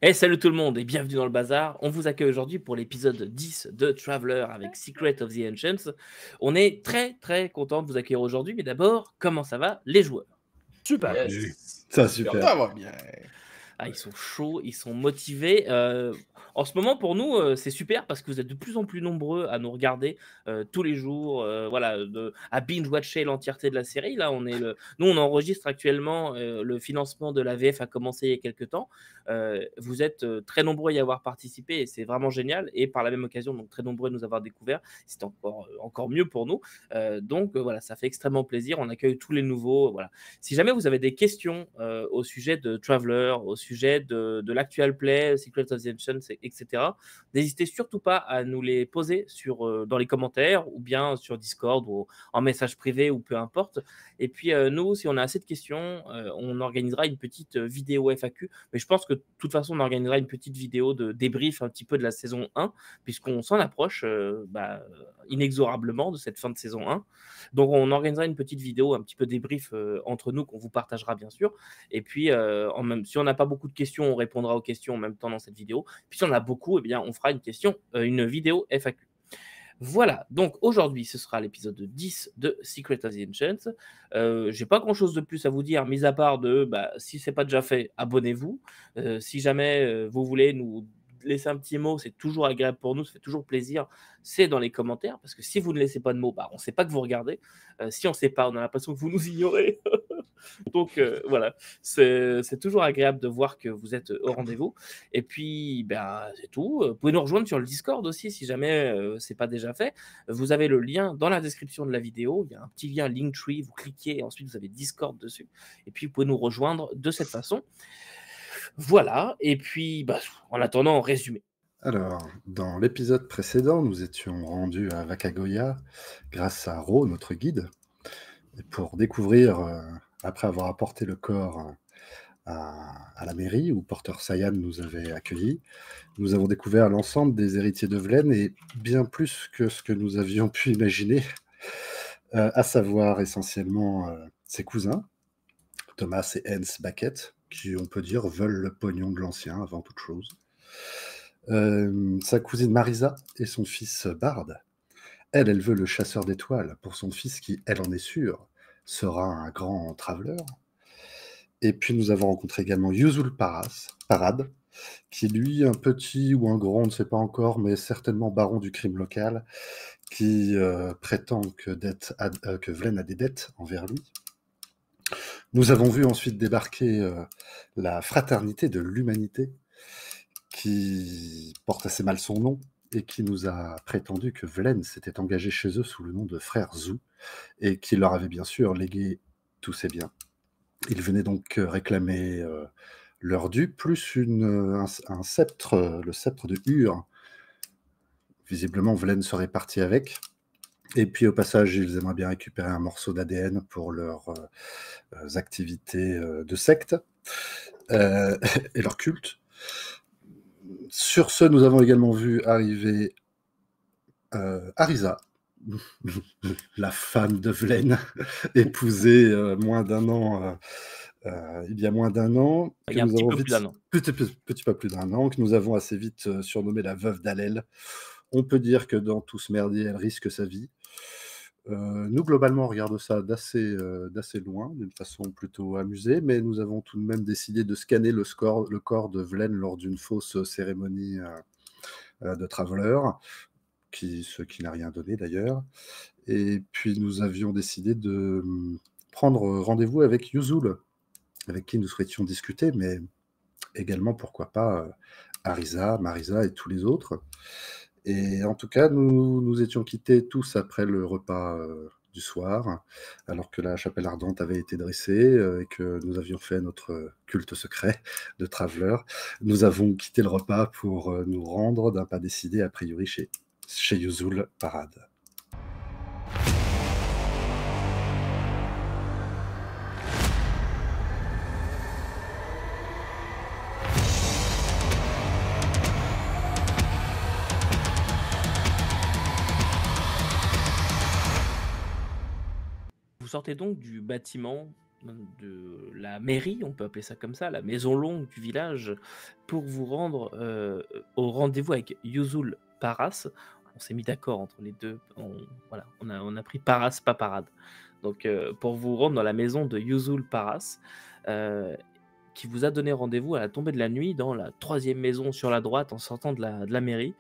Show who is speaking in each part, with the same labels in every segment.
Speaker 1: Et salut tout le monde et bienvenue dans le bazar. On vous accueille aujourd'hui pour l'épisode 10 de Traveler avec Secret of the Ancients. On est très content de vous accueillir aujourd'hui, mais d'abord, comment ça va les joueurs?
Speaker 2: Super.
Speaker 3: Yes. Ça, super.
Speaker 2: Ça va bien.
Speaker 1: Ah, ils sont chauds, ils sont motivés. En ce moment, pour nous, c'est super parce que vous êtes de plus en plus nombreux à nous regarder tous les jours, voilà, à binge-watcher l'entièreté de la série. Là, nous, on enregistre actuellement, le financement de la VF a commencé il y a quelques temps. Vous êtes très nombreux à y avoir participé et c'est vraiment génial. Et par la même occasion, donc très nombreux à nous avoir découvert. C'est encore mieux pour nous. Donc voilà, ça fait extrêmement plaisir. On accueille tous les nouveaux. Voilà. Si jamais vous avez des questions au sujet de Traveler, au sujet de l'actual play, Secret of the Ancients, etc., n'hésitez surtout pas à nous les poser dans les commentaires ou bien sur Discord ou en message privé ou peu importe. Et puis nous, si on a assez de questions, on organisera une petite vidéo FAQ. Mais je pense que de toute façon, on organisera une petite vidéo de débrief un petit peu de la saison 1, puisqu'on s'en approche inexorablement de cette fin de saison 1. Donc on organisera une petite vidéo un petit peu débrief entre nous qu'on vous partagera bien sûr. Et puis si on n'a pas beaucoup de questions, on répondra aux questions en même temps dans cette vidéo. Puis si on a beaucoup, eh bien on fera une vidéo FAQ. Voilà, donc aujourd'hui ce sera l'épisode 10 de Secret of the Ancients. J'ai pas grand chose de plus à vous dire, mis à part si c'est pas déjà fait, abonnez-vous. Si jamais vous voulez nous laisser un petit mot, c'est toujours agréable pour nous, ça fait toujours plaisir, c'est dans les commentaires, parce que si vous ne laissez pas de mots, on ne sait pas que vous regardez. Si on ne sait pas, on a l'impression que vous nous ignorez. Donc voilà, c'est toujours agréable de voir que vous êtes au rendez-vous. Et puis, c'est tout. Vous pouvez nous rejoindre sur le Discord aussi, si jamais c'est pas déjà fait. Vous avez le lien dans la description de la vidéo. Il y a un petit lien Linktree, vous cliquez et ensuite vous avez Discord dessus. Et puis, vous pouvez nous rejoindre de cette façon. Voilà, et puis en attendant, résumé.
Speaker 3: Alors, dans l'épisode précédent, nous étions rendus à Vakagoya grâce à Ro, notre guide, et pour découvrir, après avoir apporté le corps à la mairie où Porter Sayan nous avait accueillis, nous avons découvert l'ensemble des héritiers de Vlen et bien plus que ce que nous avions pu imaginer, à savoir essentiellement ses cousins, Thomas et Hans Beckett, qui, on peut dire, veulent le pognon de l'ancien avant toute chose. Sa cousine Marisa et son fils Bard. Elle veut le chasseur d'étoiles pour son fils qui, elle en est sûre, sera un grand traveleur. Et puis nous avons rencontré également Yuzul Parad, qui est lui un petit ou un grand, on ne sait pas encore, mais certainement baron du crime local, qui prétend que Vlen a des dettes envers lui. Nous avons vu ensuite débarquer la Fraternité de l'Humanité, qui porte assez mal son nom, et qui nous a prétendu que Vlen s'était engagé chez eux sous le nom de frère Zou, et qu'il leur avait bien sûr légué tous ses biens. Ils venaient donc réclamer leur dû, plus un sceptre, le sceptre de Ur. Visiblement, Vlen serait parti avec. Et puis au passage, ils aimeraient bien récupérer un morceau d'ADN pour leurs activités de secte et leur culte. Sur ce, nous avons également vu arriver Arisa, la femme de Vlen, épousée il y a moins d'un an.
Speaker 1: Il y a un petit peu plus d'un an.
Speaker 3: Petit peu plus d'un an, que nous avons assez vite surnommé la veuve d'Alel. On peut dire que dans tout ce merdier, elle risque sa vie. Nous, globalement, on regarde ça d'assez loin, d'une façon plutôt amusée, mais nous avons tout de même décidé de scanner le corps de Vlen lors d'une fausse cérémonie de Traveler, ce qui n'a rien donné d'ailleurs. Et puis nous avions décidé de prendre rendez-vous avec Yuzul, avec qui nous souhaitions discuter, mais également, pourquoi pas, Arisa, Marisa et tous les autres. Et en tout cas, nous étions quittés tous après le repas du soir, alors que la chapelle ardente avait été dressée et que nous avions fait notre culte secret de Traveler. Nous avons quitté le repas pour nous rendre d'un pas décidé, a priori, chez Yuzul Parad.
Speaker 1: Vous sortez donc du bâtiment de la mairie, on peut appeler ça comme ça, la maison longue du village, pour vous rendre au rendez-vous avec Yuzul Paras. On s'est mis d'accord entre les deux. Voilà, on a pris Paras, pas Parade. Donc, pour vous rendre dans la maison de Yuzul Paras, qui vous a donné rendez-vous à la tombée de la nuit dans la 3e maison sur la droite en sortant de la mairie.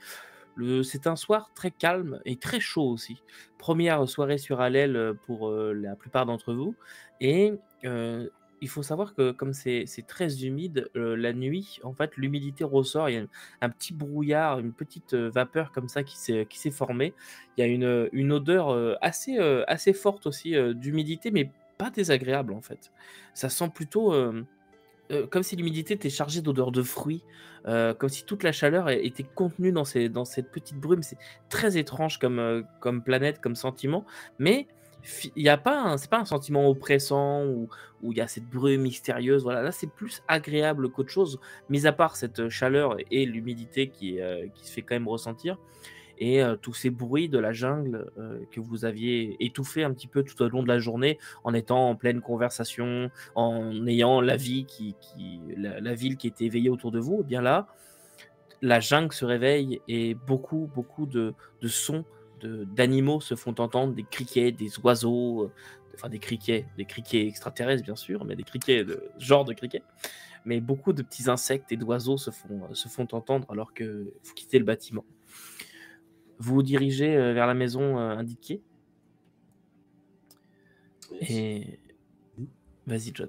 Speaker 1: C'est un soir très calme et très chaud aussi. Première soirée sur Allel pour la plupart d'entre vous. Et il faut savoir que comme c'est très humide, la nuit, en fait, l'humidité ressort. Il y a un petit brouillard, une petite vapeur comme ça qui s'est formée. Il y a une odeur assez forte aussi d'humidité, mais pas désagréable en fait. Ça sent plutôt comme si l'humidité était chargée d'odeurs de fruits, comme si toute la chaleur était contenue dans cette petite brume. C'est très étrange comme planète, comme sentiment, mais il y a pas c'est pas un sentiment oppressant où il y a cette brume mystérieuse. Voilà, là c'est plus agréable qu'autre chose, mis à part cette chaleur et l'humidité qui se fait quand même ressentir. Et tous ces bruits de la jungle que vous aviez étouffés un petit peu tout au long de la journée en étant en pleine conversation, en ayant la ville qui était éveillée autour de vous, et bien là, la jungle se réveille et beaucoup de sons d'animaux se font entendre, des criquets, des oiseaux, enfin des criquets extraterrestres bien sûr, mais des criquets de genre de criquets, mais beaucoup de petits insectes et d'oiseaux se font entendre alors que vous quittez le bâtiment. Vous vous dirigez vers la maison indiquée.
Speaker 2: Yes.
Speaker 1: Et vas-y, John.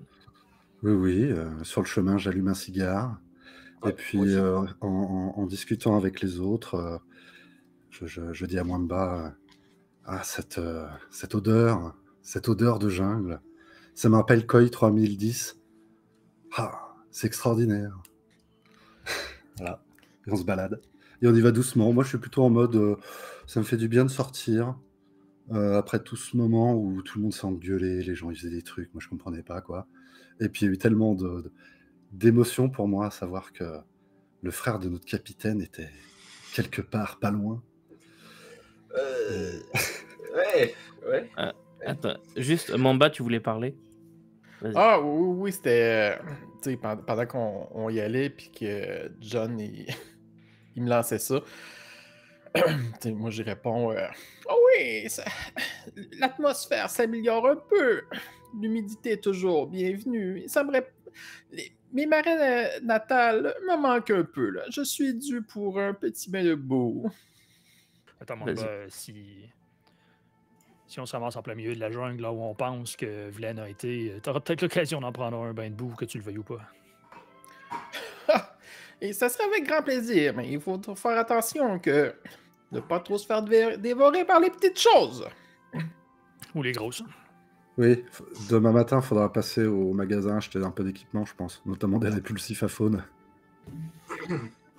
Speaker 3: Oui, sur le chemin, j'allume un cigare.
Speaker 2: Ouais,
Speaker 3: Et puis,
Speaker 2: moi aussi.
Speaker 3: en discutant avec les autres, je dis à Mwamba, cette odeur de jungle, ça me rappelle Koi 3010. Ah, c'est extraordinaire. Voilà, et on se balade. Et on y va doucement. Moi, je suis plutôt en mode, ça me fait du bien de sortir. Après tout ce moment où tout le monde s'est engueulé, les gens ils faisaient des trucs, moi je comprenais pas quoi. Et puis il y a eu tellement d'émotions pour moi à savoir que le frère de notre capitaine était quelque part pas loin.
Speaker 2: Ouais.
Speaker 1: Attends, juste, Mamba, tu voulais parler? Vas-y.
Speaker 4: Ah oui, c'était tu sais, pendant qu'on y allait puis que John il me lançait ça. Tu sais, moi j'y réponds oh oui, l'atmosphère s'améliore un peu. L'humidité est toujours bienvenue. Ça me mes marais natales me manquent un peu là. Je suis dû pour un petit bain de boue.
Speaker 5: Attends,
Speaker 1: Vas-y.
Speaker 5: si on se ramasse en plein milieu de la jungle, là où on pense que Vlen a été, t'auras peut-être l'occasion d'en prendre un bain de boue, que tu le veuilles ou pas.
Speaker 4: Et ça serait avec grand plaisir, mais il faut faire attention que ne pas trop se faire dévorer par les petites choses.
Speaker 5: Ou les grosses.
Speaker 3: Oui, demain matin, il faudra passer au magasin acheter un peu d'équipement, je pense, notamment des répulsifs à faune.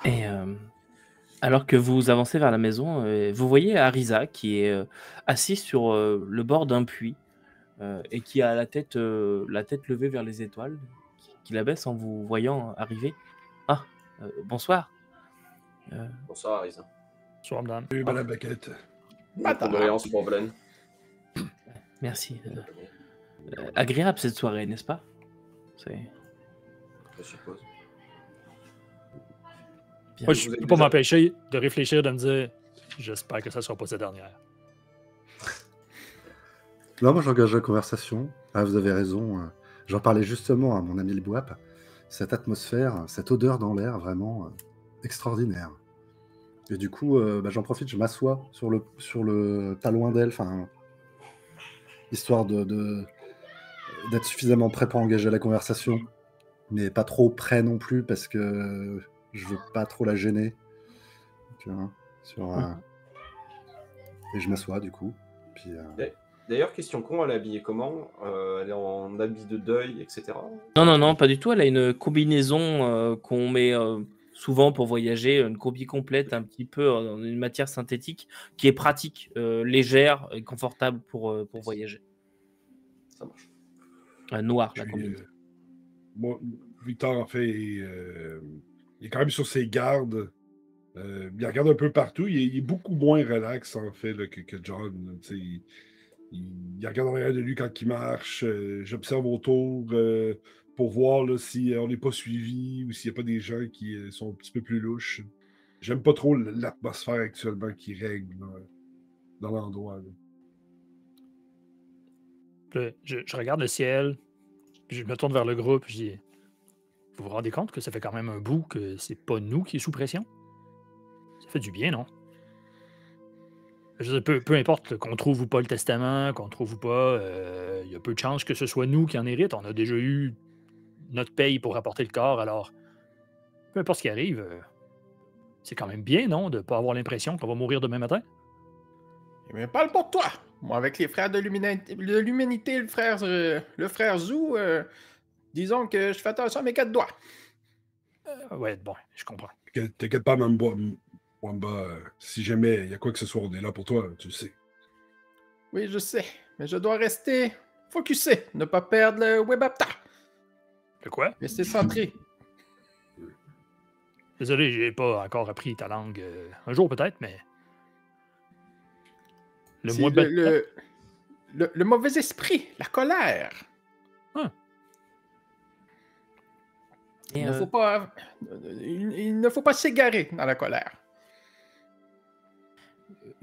Speaker 1: Et alors que vous avancez vers la maison, vous voyez Arisa qui est assise sur le bord d'un puits et qui a la tête levée vers les étoiles, qui la baisse en vous voyant arriver. Ah, bonsoir.
Speaker 2: Bonsoir, Arisa.
Speaker 5: Soir, madame.
Speaker 6: Oui, madame Baquette.
Speaker 2: Condoléances pour Vlen.
Speaker 1: Merci. Agréable cette soirée, n'est-ce pas?
Speaker 2: Je suppose.
Speaker 1: Bien.
Speaker 5: Moi, je ne peux pas m'empêcher de réfléchir, de me dire j'espère que ça ne sera pas sa dernière.
Speaker 3: Non, moi j'engage la conversation. Ah, vous avez raison. J'en parlais justement à mon ami le Boap. Cette atmosphère, cette odeur dans l'air, vraiment extraordinaire. Et du coup, j'en profite, je m'assois sur le pas loin d'elle, histoire d'être suffisamment prêt pour engager la conversation, mais pas trop prêt non plus parce que je veux pas trop la gêner. Tu vois, et je m'assois du coup. Puis,
Speaker 2: D'ailleurs, question con, elle est habillée comment? Elle est en habit de deuil, etc.
Speaker 1: Non, pas du tout. Elle a une combinaison qu'on met souvent pour voyager, une combi complète, un petit peu dans une matière synthétique qui est pratique, légère et confortable pour voyager.
Speaker 2: Ça marche.
Speaker 1: Noir, la
Speaker 6: Puis,
Speaker 1: combinaison.
Speaker 6: moi, Victor, en fait, il est quand même sur ses gardes. Il regarde un peu partout. Il est beaucoup moins relax, en fait, là, que John. il regarde en arrière de lui quand il marche. J'observe autour pour voir là, si on n'est pas suivi ou s'il n'y a pas des gens qui sont un petit peu plus louches. J'aime pas trop l'atmosphère actuellement qui règne là, dans l'endroit. Là.
Speaker 5: Là, je regarde le ciel, puis je me tourne vers le groupe, je dis vous vous rendez compte que ça fait quand même un bout que c'est pas nous qui est sous pression? Ça fait du bien, non? Je veux dire, peu importe là, qu'on trouve ou pas le testament, qu'on trouve ou pas, il y a peu de chances que ce soit nous qui en hérite. On a déjà eu notre paye pour apporter le corps, alors peu importe ce qui arrive, c'est quand même bien, non, de pas avoir l'impression qu'on va mourir demain matin?
Speaker 4: Mais parle pour toi! Moi, avec les frères de l'humanité, le frère Zou, disons que je fais attention à mes 4 doigts.
Speaker 5: Ouais, bon, je comprends.
Speaker 6: T'inquiète pas, Wamba, si jamais il y a quoi que ce soit, on est là pour toi, tu le sais.
Speaker 4: Oui, je sais, mais je dois rester focusé, ne pas perdre le Webapta.
Speaker 5: Le quoi?
Speaker 4: Rester centré.
Speaker 5: Désolé, j'ai pas encore appris ta langue. Un jour peut-être, mais... Le
Speaker 4: C'est
Speaker 5: mois de...
Speaker 4: le mauvais esprit, la colère.
Speaker 1: Et,
Speaker 4: Il ne faut pas s'égarer dans la colère.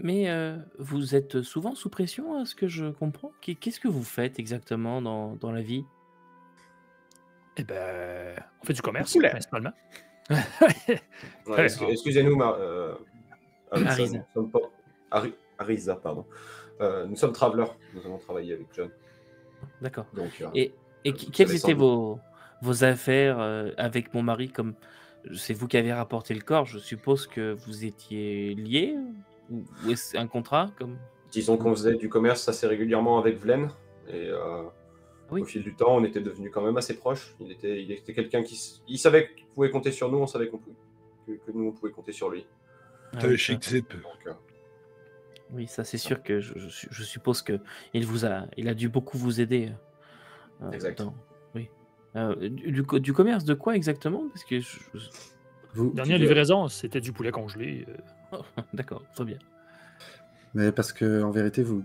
Speaker 1: mais vous êtes souvent sous pression, à ce que je comprends. Qu'est-ce que vous faites exactement dans la vie?
Speaker 5: Eh ben, on fait du commerce,
Speaker 4: Poulet.
Speaker 5: principalement.
Speaker 2: Ouais, excusez-nous, Harrison,
Speaker 1: Ariza.
Speaker 2: nous sommes pas... Ariza, pardon. Nous sommes travelers. Nous avons travaillé avec John.
Speaker 1: D'accord.
Speaker 2: Donc,
Speaker 1: Et
Speaker 2: vous
Speaker 1: quelles
Speaker 2: savez
Speaker 1: étaient
Speaker 2: sans
Speaker 1: vos affaires avec mon mari, comme c'est vous qui avez rapporté le corps, je suppose que vous étiez liés ou est-ce un contrat comme...
Speaker 2: disons qu'on faisait du commerce assez régulièrement avec Vlen. Et
Speaker 1: Oui.
Speaker 2: au fil du temps, on était devenus quand même assez proches. Il était quelqu'un il savait qu'il pouvait compter sur nous, on savait que nous, on pouvait compter sur lui.
Speaker 1: Ah
Speaker 6: T'as
Speaker 1: oui,
Speaker 6: un chic type.
Speaker 2: Donc,
Speaker 1: oui, ça c'est sûr que je suppose que il a dû beaucoup vous aider.
Speaker 2: Exact.
Speaker 1: Oui. Du commerce de quoi exactement? Parce que
Speaker 3: Vous,
Speaker 5: Dernière livraison, c'était du poulet congelé.
Speaker 1: D'accord, très bien.
Speaker 3: mais parce que en vérité, vous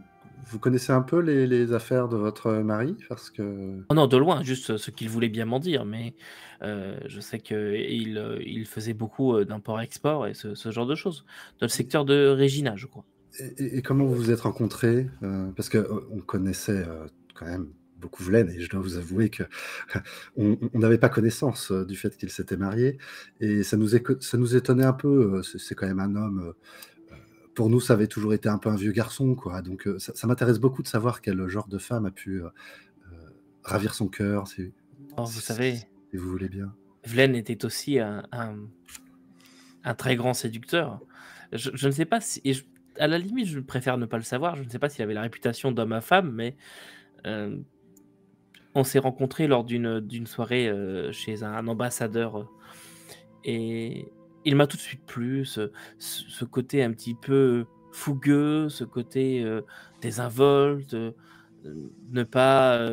Speaker 3: connaissez un peu les affaires de votre mari, parce que
Speaker 1: Oh non, de loin, juste ce qu'il voulait bien m'en dire, mais je sais qu'il faisait beaucoup d'import-export et ce genre de choses. Dans le secteur de Regina, je crois.
Speaker 3: et comment vous vous êtes rencontrés? Parce que on connaissait quand même beaucoup Vlen, et je dois vous avouer que on n'avait pas connaissance du fait qu'il s'était marié, et ça nous étonnait un peu. C'est quand même un homme. Pour nous, ça avait toujours été un peu un vieux garçon, quoi. Donc, ça m'intéresse beaucoup de savoir quel genre de femme a pu ravir son cœur,
Speaker 1: Oh, vous savez,
Speaker 3: si vous voulez bien.
Speaker 1: Vlen était aussi un très grand séducteur. Je ne sais pas si... à la limite, je préfère ne pas le savoir. Je ne sais pas s'il avait la réputation d'homme à femme, mais on s'est rencontrés lors d'une soirée chez un ambassadeur. Et il m'a tout de suite plu, ce côté un petit peu fougueux, ce côté désinvolte, ne pas...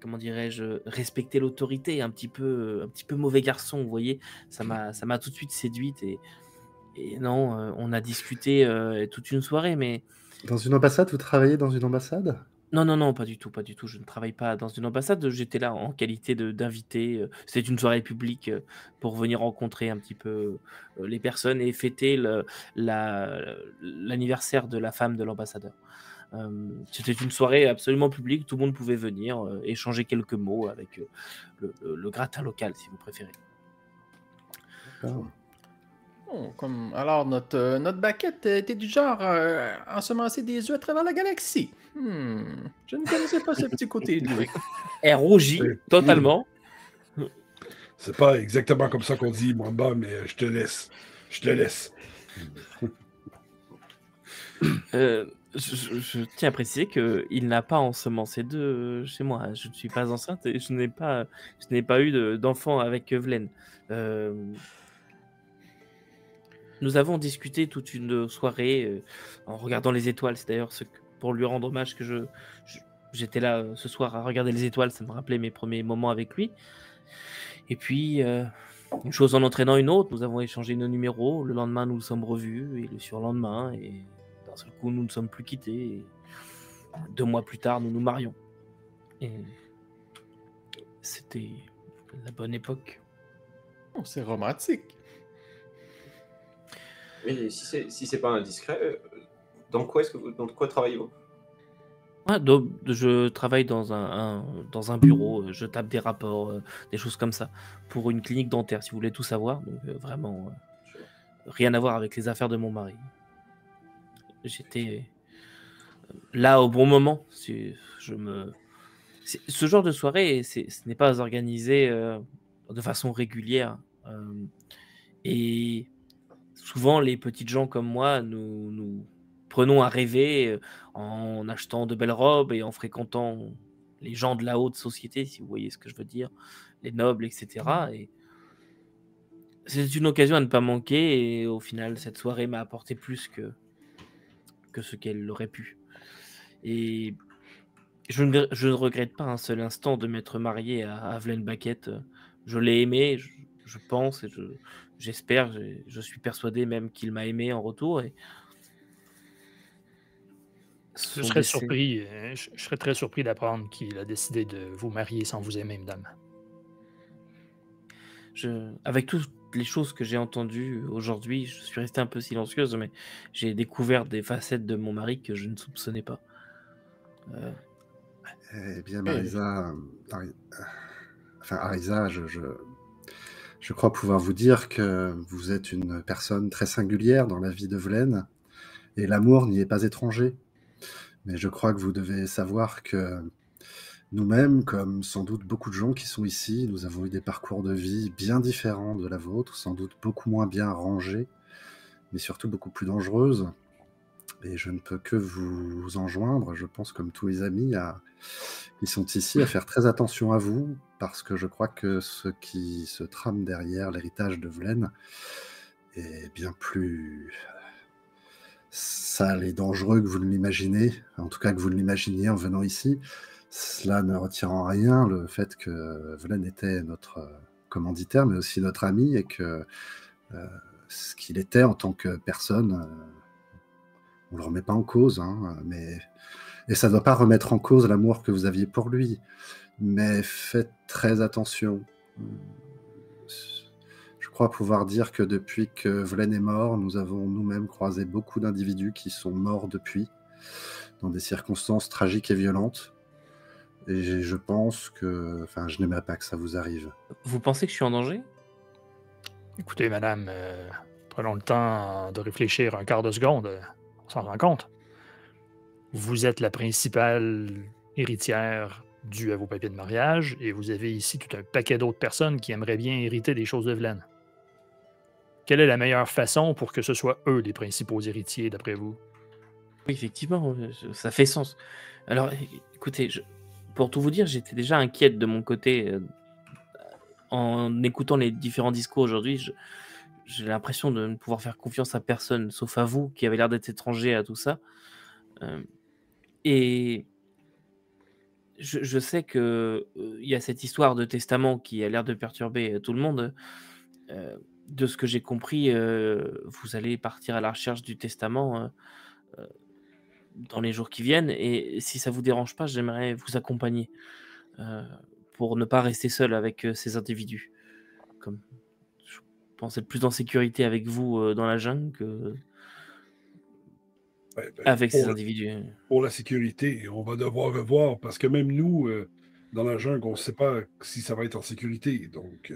Speaker 1: comment dirais-je, respecter l'autorité, un petit peu mauvais garçon, vous voyez. Ça m'a tout de suite séduite et non, on a discuté toute une soirée, mais
Speaker 3: Dans une ambassade, vous travaillez dans une ambassade?
Speaker 1: non, pas du tout, pas du tout. Je ne travaille pas dans une ambassade. J'étais là en qualité d'invité. C'était une soirée publique pour venir rencontrer un petit peu les personnes et fêter l'anniversaire de la femme de l'ambassadeur. C'était une soirée absolument publique, tout le monde pouvait venir échanger quelques mots avec le gratin local, si vous préférez.
Speaker 3: D'accord.
Speaker 4: Oh, alors, notre baquette était du genre à ensemencer des œufs à travers la galaxie. Je ne connaissais pas ce petit côté de lui.
Speaker 1: Elle rougit totalement.
Speaker 6: C'est pas exactement comme ça qu'on dit, Mwamba, mais je te laisse. Je te laisse.
Speaker 1: Je tiens à préciser qu'il n'a pas ensemencé d'œufs chez moi. Je ne suis pas enceinte et je n'ai pas eu d'enfant avec Vlen. Nous avons discuté toute une soirée en regardant les étoiles. C'est d'ailleurs pour lui rendre hommage que j'étais là ce soir à regarder les étoiles. Ça me rappelait mes premiers moments avec lui. Et puis, une chose en entraînant une autre, nous avons échangé nos numéros. Le lendemain, nous nous sommes revus et le surlendemain. Et d'un seul coup, nous ne sommes plus quittés. 2 mois plus tard, nous nous marions. Et c'était la bonne époque.
Speaker 4: Oh, c'est romantique.
Speaker 2: Mais si c'est pas indiscret, dans quoi travaillez-vous?
Speaker 1: Donc, je travaille dans un bureau, je tape des rapports, des choses comme ça, pour une clinique dentaire, si vous voulez tout savoir. Donc vraiment, rien à voir avec les affaires de mon mari. J'étais là au bon moment. Ce genre de soirée, ce n'est pas organisé de façon régulière. Et souvent, les petites gens comme moi, nous prenons à rêver en achetant de belles robes et en fréquentant les gens de la haute société, si vous voyez ce que je veux dire, les nobles, etc. Et c'est une occasion à ne pas manquer. Et au final, cette soirée m'a apporté plus que ce qu'elle aurait pu. Et je ne regrette pas un seul instant de m'être marié à Avelaine Baquette. Je l'ai aimé, je pense, et j'espère, je suis persuadé même qu'il m'a aimé en retour. Et
Speaker 5: Je serais surpris, je serais très surpris d'apprendre qu'il a décidé de vous marier sans vous aimer, madame.
Speaker 1: Avec toutes les choses que j'ai entendues aujourd'hui, je suis resté un peu silencieuse, mais j'ai découvert des facettes de mon mari que je ne soupçonnais pas.
Speaker 3: Eh bien, Arisa, je crois pouvoir vous dire que vous êtes une personne très singulière dans la vie de Velaine, et l'amour n'y est pas étranger. Mais je crois que vous devez savoir que nous-mêmes, comme sans doute beaucoup de gens qui sont ici, nous avons eu des parcours de vie bien différents de la vôtre, sans doute beaucoup moins bien rangés, mais surtout beaucoup plus dangereuses. Et je ne peux que vous enjoindre, je pense comme tous les amis qui sont ici, à faire très attention à vous, parce que je crois que ce qui se trame derrière l'héritage de Velaine est bien plus sale et dangereux que vous ne l'imaginez, en tout cas que vous ne l'imaginiez en venant ici. Cela ne retire en rien le fait que Velaine était notre commanditaire, mais aussi notre ami, et que ce qu'il était en tant que personne, on ne le remet pas en cause, et ça ne doit pas remettre en cause l'amour que vous aviez pour lui. Mais faites très attention. Je crois pouvoir dire que depuis que Velaine est mort, nous avons nous-mêmes croisé beaucoup d'individus qui sont morts depuis, dans des circonstances tragiques et violentes. Et je pense que... je n'aimerais pas que ça vous arrive.
Speaker 1: Vous pensez que je suis en danger?
Speaker 5: Écoutez, madame, prenons le temps de réfléchir un quart de seconde. On s'en rend compte. Vous êtes la principale héritière due à vos papiers de mariage, et vous avez ici tout un paquet d'autres personnes qui aimeraient bien hériter des choses de Velaine. Quelle est la meilleure façon pour que ce soit eux les principaux héritiers, d'après vous?
Speaker 1: Oui, effectivement, ça fait sens. Alors, écoutez, pour tout vous dire, j'étais déjà inquiète de mon côté. En écoutant les différents discours aujourd'hui, j'ai l'impression de ne pouvoir faire confiance à personne, sauf à vous, qui avez l'air d'être étranger à tout ça. Et je sais qu'il y a cette histoire de testament qui a l'air de perturber tout le monde. De ce que j'ai compris, vous allez partir à la recherche du testament dans les jours qui viennent. Et si ça vous dérange pas, j'aimerais vous accompagner pour ne pas rester seul avec ces individus. Comme je pense être plus en sécurité avec vous dans la jungle que avec ces individus.
Speaker 6: Pour la sécurité, on va devoir revoir, parce que même nous, dans la jungle, on ne sait pas si ça va être en sécurité. Donc,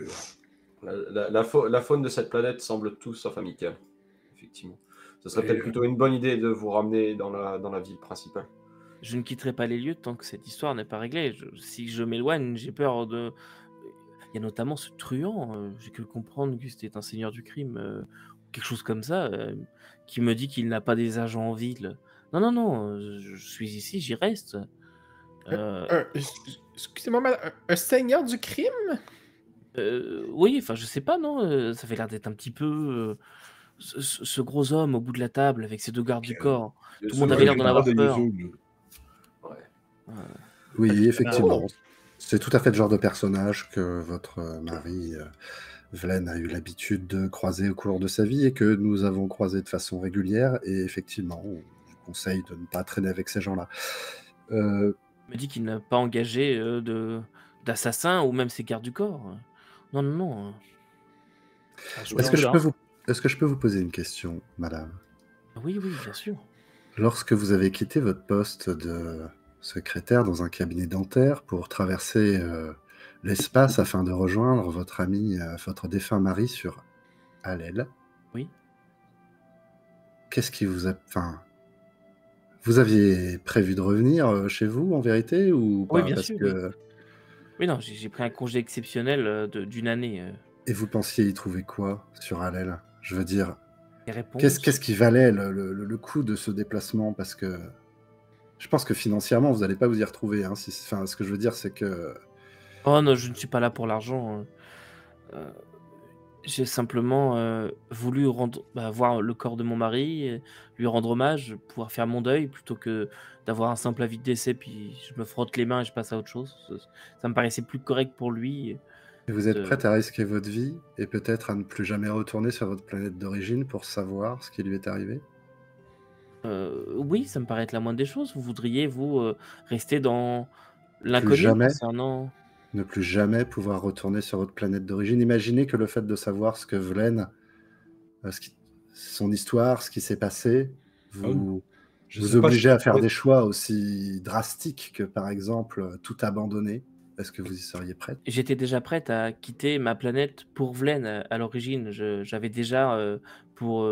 Speaker 2: la faune de cette planète semble tout sauf amicale, effectivement. Ce serait peut-être plutôt une bonne idée de vous ramener dans la ville principale.
Speaker 1: Je ne quitterai pas les lieux tant que cette histoire n'est pas réglée. Si je m'éloigne, j'ai peur de... Il y a notamment ce truand, j'ai cru comprendre que c'était un seigneur du crime, quelque chose comme ça, qui me dit qu'il n'a pas des agents en ville. Non, je suis ici, j'y reste.
Speaker 4: Excusez-moi, madame, un seigneur du crime?
Speaker 1: Oui, je sais pas, non, ça fait l'air d'être un petit peu... ce gros homme au bout de la table avec ses 2 gardes du corps. Tout le monde avait l'air d'en avoir peur.
Speaker 3: Oui, effectivement. C'est tout à fait le genre de personnage que votre mari, Velaine, a eu l'habitude de croiser au cours de sa vie et que nous avons croisé de façon régulière. Et effectivement, on vous conseille de ne pas traîner avec ces gens-là.
Speaker 1: Il me dit qu'il n'a pas engagé d'assassin ou même ses gardes du corps. Non, non, non.
Speaker 3: Est-ce que je peux vous poser une question, madame?
Speaker 1: Oui, oui, bien sûr.
Speaker 3: Lorsque vous avez quitté votre poste de secrétaire dans un cabinet dentaire pour traverser l'espace afin de rejoindre votre ami, votre défunt mari sur Allel,
Speaker 1: Oui.
Speaker 3: qu'est-ce qui vous a... Enfin, vous aviez prévu de revenir chez vous, en vérité, ou
Speaker 1: Oui,
Speaker 3: pas?
Speaker 1: bien
Speaker 3: Parce
Speaker 1: sûr, oui.
Speaker 3: que...
Speaker 1: Oui, non, j'ai pris un congé exceptionnel d'une année.
Speaker 3: Et vous pensiez y trouver quoi sur Allel? Je veux dire,
Speaker 1: Des réponses.
Speaker 3: qu'est-ce qui valait le coût de ce déplacement? Parce que je pense que financièrement, vous n'allez pas vous y retrouver. Hein, enfin, ce que je veux dire, c'est que...
Speaker 1: Oh non, je ne suis pas là pour l'argent. J'ai simplement voulu voir le corps de mon mari, lui rendre hommage, pouvoir faire mon deuil, plutôt que d'avoir un simple avis de décès, puis je me frotte les mains et je passe à autre chose. Ça me paraissait plus correct pour lui.
Speaker 3: Et vous êtes
Speaker 1: de-
Speaker 3: prête à risquer votre vie et peut-être à ne plus jamais retourner sur votre planète d'origine pour savoir ce qui lui est arrivé?
Speaker 1: Oui, ça me paraît être la moindre des choses. Vous voudriez, vous, rester dans l'inconnu
Speaker 3: jamais
Speaker 1: concernant...
Speaker 3: Ne plus jamais pouvoir retourner sur votre planète d'origine. Imaginez que le fait de savoir ce que Vlen, son histoire, ce qui s'est passé, vous
Speaker 6: Je
Speaker 3: vous
Speaker 6: sais pas,
Speaker 3: obligez à faire des choix aussi drastiques que, par exemple, tout abandonner. Est-ce que vous y seriez prête?
Speaker 1: J'étais déjà prête à quitter ma planète pour Vlen à l'origine. J'avais déjà pour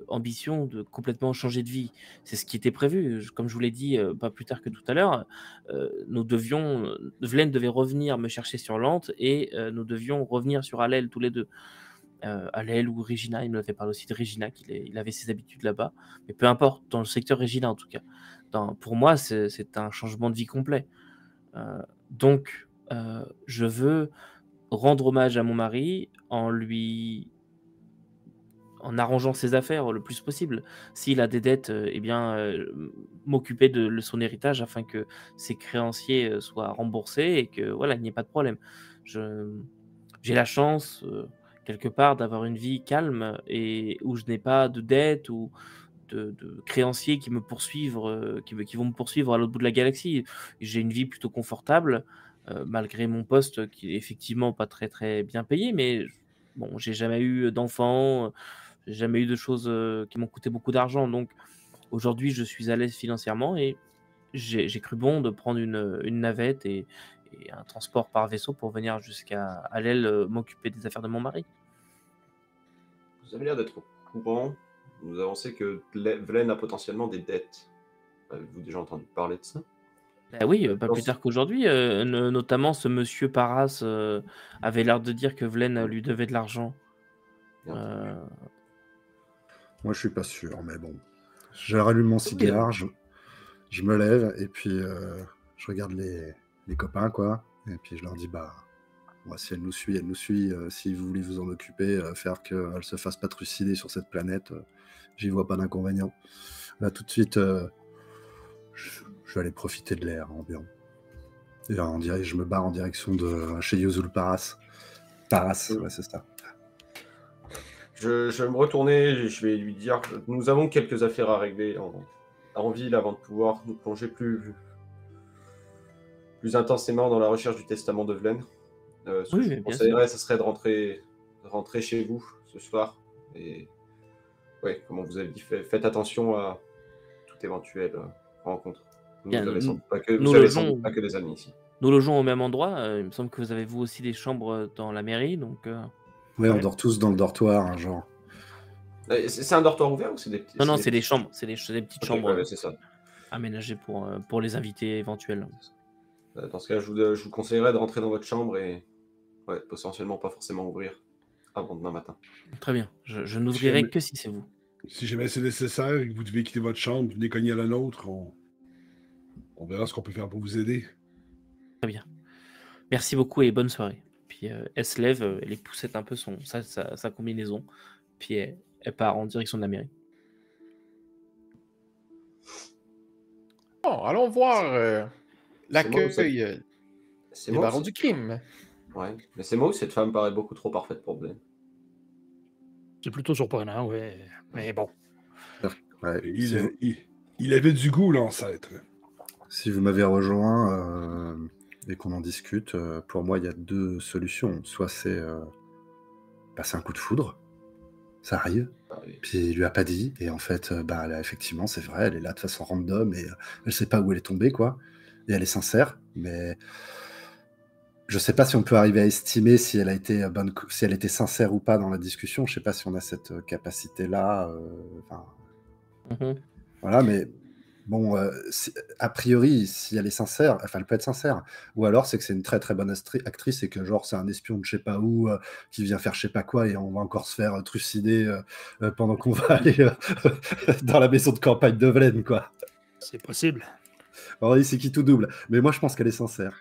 Speaker 1: ambition de complètement changer de vie. C'est ce qui était prévu. Comme je vous l'ai dit pas plus tard que tout à l'heure, Vlen devait revenir me chercher sur Lante et nous devions revenir sur Allel tous les deux. Allel ou Regina, il me l'avait parlé aussi de Regina, il avait ses habitudes là-bas. Mais peu importe, dans le secteur Regina en tout cas. Pour moi, c'est un changement de vie complet. Donc, je veux rendre hommage à mon mari en arrangeant ses affaires le plus possible. S'il a des dettes, m'occuper de son héritage afin que ses créanciers soient remboursés et que voilà, il n'y ait pas de problème. J'ai la chance, quelque part, d'avoir une vie calme et où je n'ai pas de dettes ou de créanciers qui me poursuivent, qui vont me poursuivre à l'autre bout de la galaxie. J'ai une vie plutôt confortable, malgré mon poste qui est effectivement pas très, très bien payé, mais bon, j'ai jamais eu d'enfants, j'ai jamais eu de choses, qui m'ont coûté beaucoup d'argent. Donc aujourd'hui, je suis à l'aise financièrement et j'ai cru bon de prendre une navette et un transport par vaisseau pour venir jusqu'à Allel, m'occuper des affaires de mon mari.
Speaker 2: Vous avez l'air d'être au courant. Vous avancez que Vlen a potentiellement des dettes. Avez-vous déjà entendu parler de ça?
Speaker 1: Bah oui, pas plus tard qu'aujourd'hui, notamment ce monsieur Paras avait l'air de dire que Vlen lui devait de l'argent.
Speaker 3: Moi, je suis pas sûr, mais bon. Je rallume mon cigare, je me lève et puis je regarde les copains, quoi. Et puis je leur dis, bah, moi, si elle nous suit, elle nous suit. Si vous voulez vous en occuper, faire qu'elle se fasse pas trucider sur cette planète, j'y vois pas d'inconvénient. Là, tout de suite, je vais aller profiter de l'air ambiant. Et je me barre en direction de chez Yuzul Paras. Paras, ouais, c'est ça.
Speaker 2: Je vais me retourner et je vais lui dire nous avons quelques affaires à régler en ville avant de pouvoir nous plonger plus intensément dans la recherche du testament de Vlen. Ce que je vous conseillerais, ce serait de rentrer chez vous ce soir. Et ouais, comme on vous avez dit, faites attention à toute éventuelle rencontre. Vous n'avez sans doute pas que des amis ici.
Speaker 1: Nous logeons au même endroit. Il me semble que vous avez vous aussi des chambres dans la mairie, donc.
Speaker 3: Oui, on dort tous dans le dortoir, hein, genre.
Speaker 2: C'est un dortoir ouvert ou c'est des petits...
Speaker 1: Non, c'est des chambres. C'est des petites chambres
Speaker 2: ouais, c'est ça.
Speaker 1: Aménagées pour les invités éventuels.
Speaker 2: Dans ce cas, je vous conseillerais de rentrer dans votre chambre et potentiellement pas forcément ouvrir avant demain matin.
Speaker 1: Très bien. Je n'ouvrirai que si c'est vous.
Speaker 6: Si jamais c'est nécessaire et que vous devez quitter votre chambre, venez cogner à la nôtre, on verra ce qu'on peut faire pour vous aider.
Speaker 1: Très bien. Merci beaucoup et bonne soirée. Puis elle se lève, elle poussette un peu sa combinaison, puis elle part en direction de la mairie.
Speaker 4: Bon, allons voir l'accueil des barons du crime.
Speaker 2: Ouais, mais c'est moi ou cette femme paraît beaucoup trop parfaite pour Vlen?
Speaker 5: C'est plutôt surprenant, ouais. Mais bon.
Speaker 6: Ouais, il avait du goût, l'ancêtre.
Speaker 3: Si vous m'avez rejoint et qu'on en discute, pour moi, il y a 2 solutions. Soit c'est un coup de foudre, ça arrive, puis il lui a pas dit, et en fait, là, effectivement, c'est vrai, elle est là de façon random, et elle sait pas où elle est tombée, quoi. Et elle est sincère, mais je sais pas si on peut arriver à estimer si elle a été si elle était sincère ou pas dans la discussion. Je sais pas si on a cette capacité-là. Voilà, mais bon, a priori, si elle est sincère, enfin, elle peut être sincère. Ou alors, c'est que c'est une très très bonne actrice et que genre c'est un espion de je sais pas où qui vient faire je sais pas quoi et on va encore se faire trucider pendant qu'on va aller dans la maison de campagne de Vlen, quoi.
Speaker 5: C'est possible.
Speaker 3: Alors, c'est qui tout double. Mais moi, je pense qu'elle est sincère.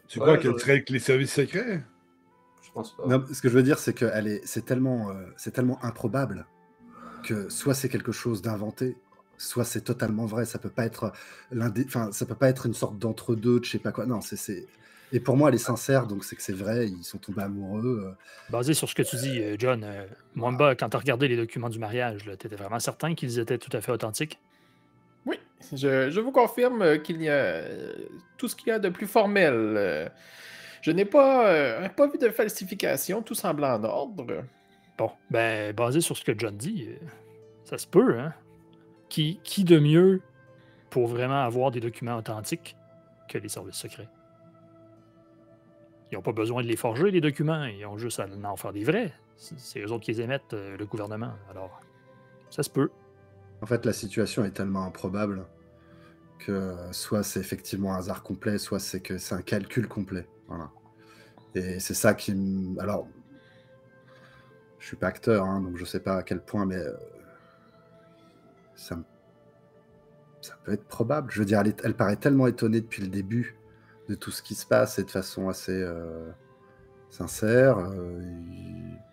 Speaker 6: Tu crois qu'elle serait avec les services secrets?
Speaker 2: Je pense pas.
Speaker 3: Non, ce que je veux dire, c'est que c'est tellement improbable que soit c'est quelque chose d'inventé, soit c'est totalement vrai. Ça peut pas être ça peut pas être une sorte d'entre-deux, de je sais pas quoi. Non, et pour moi, elle est sincère, donc c'est que c'est vrai. Ils sont tombés amoureux.
Speaker 5: Basé sur ce que tu dis, John, Mwamba, quand tu as regardé les documents du mariage, tu étais vraiment certain qu'ils étaient tout à fait authentiques?
Speaker 4: Oui, je vous confirme qu'il y a tout ce qu'il y a de plus formel. Je n'ai pas vu de falsification, tout semble en ordre.
Speaker 5: Bon, basé sur ce que John dit, ça se peut, hein? Qui de mieux pour vraiment avoir des documents authentiques que les services secrets? Ils n'ont pas besoin de les forger, les documents. Ils ont juste à en faire des vrais. C'est eux autres qui les émettent, le gouvernement. Alors, ça se peut.
Speaker 3: En fait, la situation est tellement improbable que soit c'est effectivement un hasard complet, soit c'est que c'est un calcul complet. Voilà. Et c'est ça qui Alors, je suis pas acteur, hein, donc je sais pas à quel point, mais ça peut être probable. Je veux dire, elle paraît tellement étonnée depuis le début de tout ce qui se passe et de façon assez sincère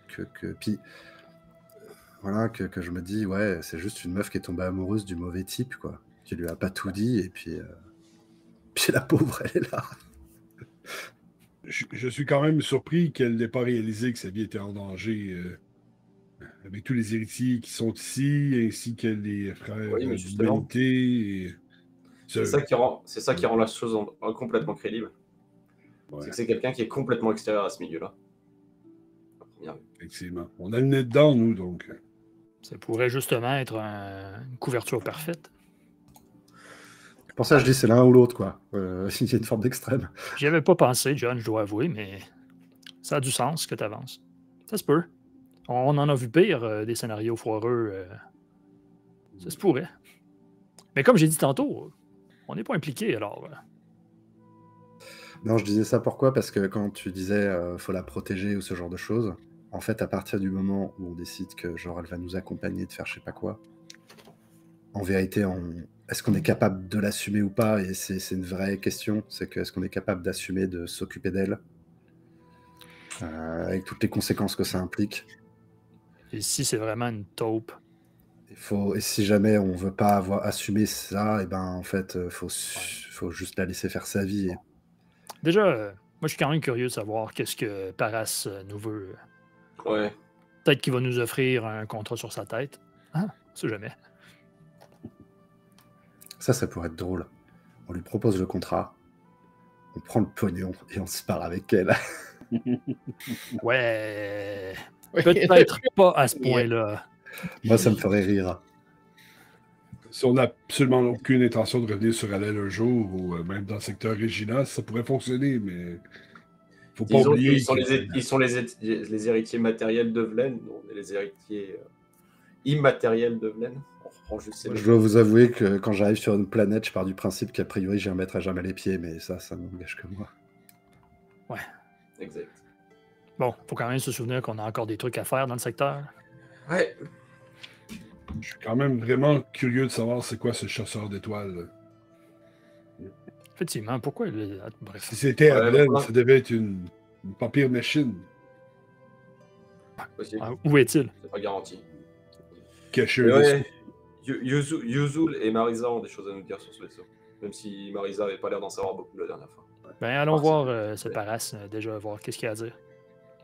Speaker 3: puis voilà, que je me dis, ouais, c'est juste une meuf qui est tombée amoureuse du mauvais type, quoi, qui lui a pas tout dit, et puis la pauvre, elle est là.
Speaker 6: Je suis quand même surpris qu'elle n'ait pas réalisé que sa vie était en danger avec tous les héritiers qui sont ici, ainsi que les frères d'humanité.
Speaker 2: C'est ça qui rend la chose complètement crédible.
Speaker 6: Ouais.
Speaker 2: C'est que c'est quelqu'un qui est complètement extérieur à ce milieu-là.
Speaker 6: Effectivement. On a le nez dedans, nous, donc.
Speaker 5: Ça pourrait justement être une couverture parfaite.
Speaker 3: Pour ça, je dis c'est l'un ou l'autre, quoi. Il y a une forme d'extrême.
Speaker 5: J'y avais pas pensé, John, je dois avouer, mais ça a du sens que tu avances. Ça se peut. On en a vu pire, des scénarios foireux. Ça se pourrait. Mais comme j'ai dit tantôt, on n'est pas impliqué, alors.
Speaker 3: Non, je disais ça pourquoi? Parce que quand tu disais faut la protéger ou ce genre de choses, en fait, à partir du moment où on décide que genre elle va nous accompagner de faire je sais pas quoi, en vérité, est-ce qu'on est capable de l'assumer ou pas? Et c'est une vraie question. C'est que est-ce qu'on est capable d'assumer de s'occuper d'elle avec toutes les conséquences que ça implique?
Speaker 5: Et si c'est vraiment une taupe?
Speaker 3: Et si jamais on veut pas assumer ça, et ben en fait, faut juste la laisser faire sa vie.
Speaker 5: Déjà, moi je suis quand même curieux de savoir qu'est-ce que Paras nous veut.
Speaker 2: Ouais.
Speaker 5: Peut-être qu'il va nous offrir un contrat sur sa tête. Ah, on sait jamais.
Speaker 3: Ça pourrait être drôle. On lui propose le contrat, on prend le pognon et on se part avec elle.
Speaker 5: Ouais. Peut-être pas à ce point-là.
Speaker 3: Moi, ça me ferait rire.
Speaker 6: Si on n'a absolument aucune intention de revenir sur Alel un jour, ou même dans le secteur Regina, ça pourrait fonctionner, mais faut pas oublier
Speaker 2: ils sont les héritiers matériels de Vlen, on est les héritiers immatériels de Vlen.
Speaker 3: Je dois vous avouer que quand j'arrive sur une planète, je pars du principe qu'a priori, j'y remettrai jamais les pieds, mais ça n'engage que moi.
Speaker 5: Ouais.
Speaker 2: Exact.
Speaker 5: Bon, faut quand même se souvenir qu'on a encore des trucs à faire dans le secteur.
Speaker 2: Ouais.
Speaker 6: Je suis quand même vraiment curieux de savoir c'est quoi ce chasseur d'étoiles.
Speaker 5: Effectivement, pourquoi... Bref.
Speaker 6: Si c'était à Vlen, ça devait être une papier machine.
Speaker 5: Où est-il?
Speaker 2: C'est pas garanti.
Speaker 6: Caché.
Speaker 2: Ouais. Yuzul et Marisa ont des choses à nous dire sur ce vaisseau. Même si Marisa n'avait pas l'air d'en savoir beaucoup la dernière fois.
Speaker 5: Allons voir ce Paras, déjà, voir qu'est-ce qu'il a à dire.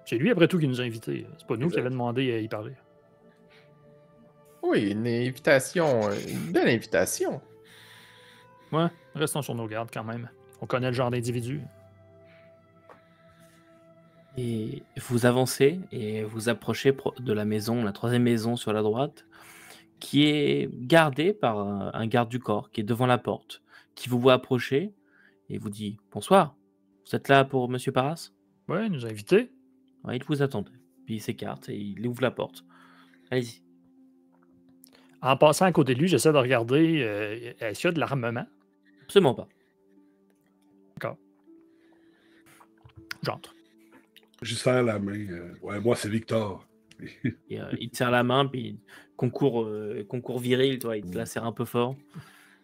Speaker 5: C'est lui, après tout, qui nous a invités. C'est pas nous qui avait demandé à y parler.
Speaker 4: Oui, une invitation. Une belle invitation.
Speaker 5: Ouais, restons sur nos gardes quand même. On connaît le genre d'individu.
Speaker 1: Et vous avancez et vous approchez de la maison, la troisième maison sur la droite, qui est gardée par un garde du corps qui est devant la porte, qui vous voit approcher et vous dit « Bonsoir, vous êtes là pour Monsieur Parras ?»
Speaker 5: Ouais, il nous a invités.
Speaker 1: Ouais, il vous attend. Puis il s'écarte et il ouvre la porte. Allez-y.
Speaker 5: En passant à côté de lui, j'essaie de regarder est-ce qu'il y a de l'armement.
Speaker 1: Absolument pas.
Speaker 5: D'accord. J'entre.
Speaker 6: Je serre la main. Ouais, moi, c'est Victor.
Speaker 1: Et, il te serre la main, puis concours viril, toi, il te la serre un peu fort.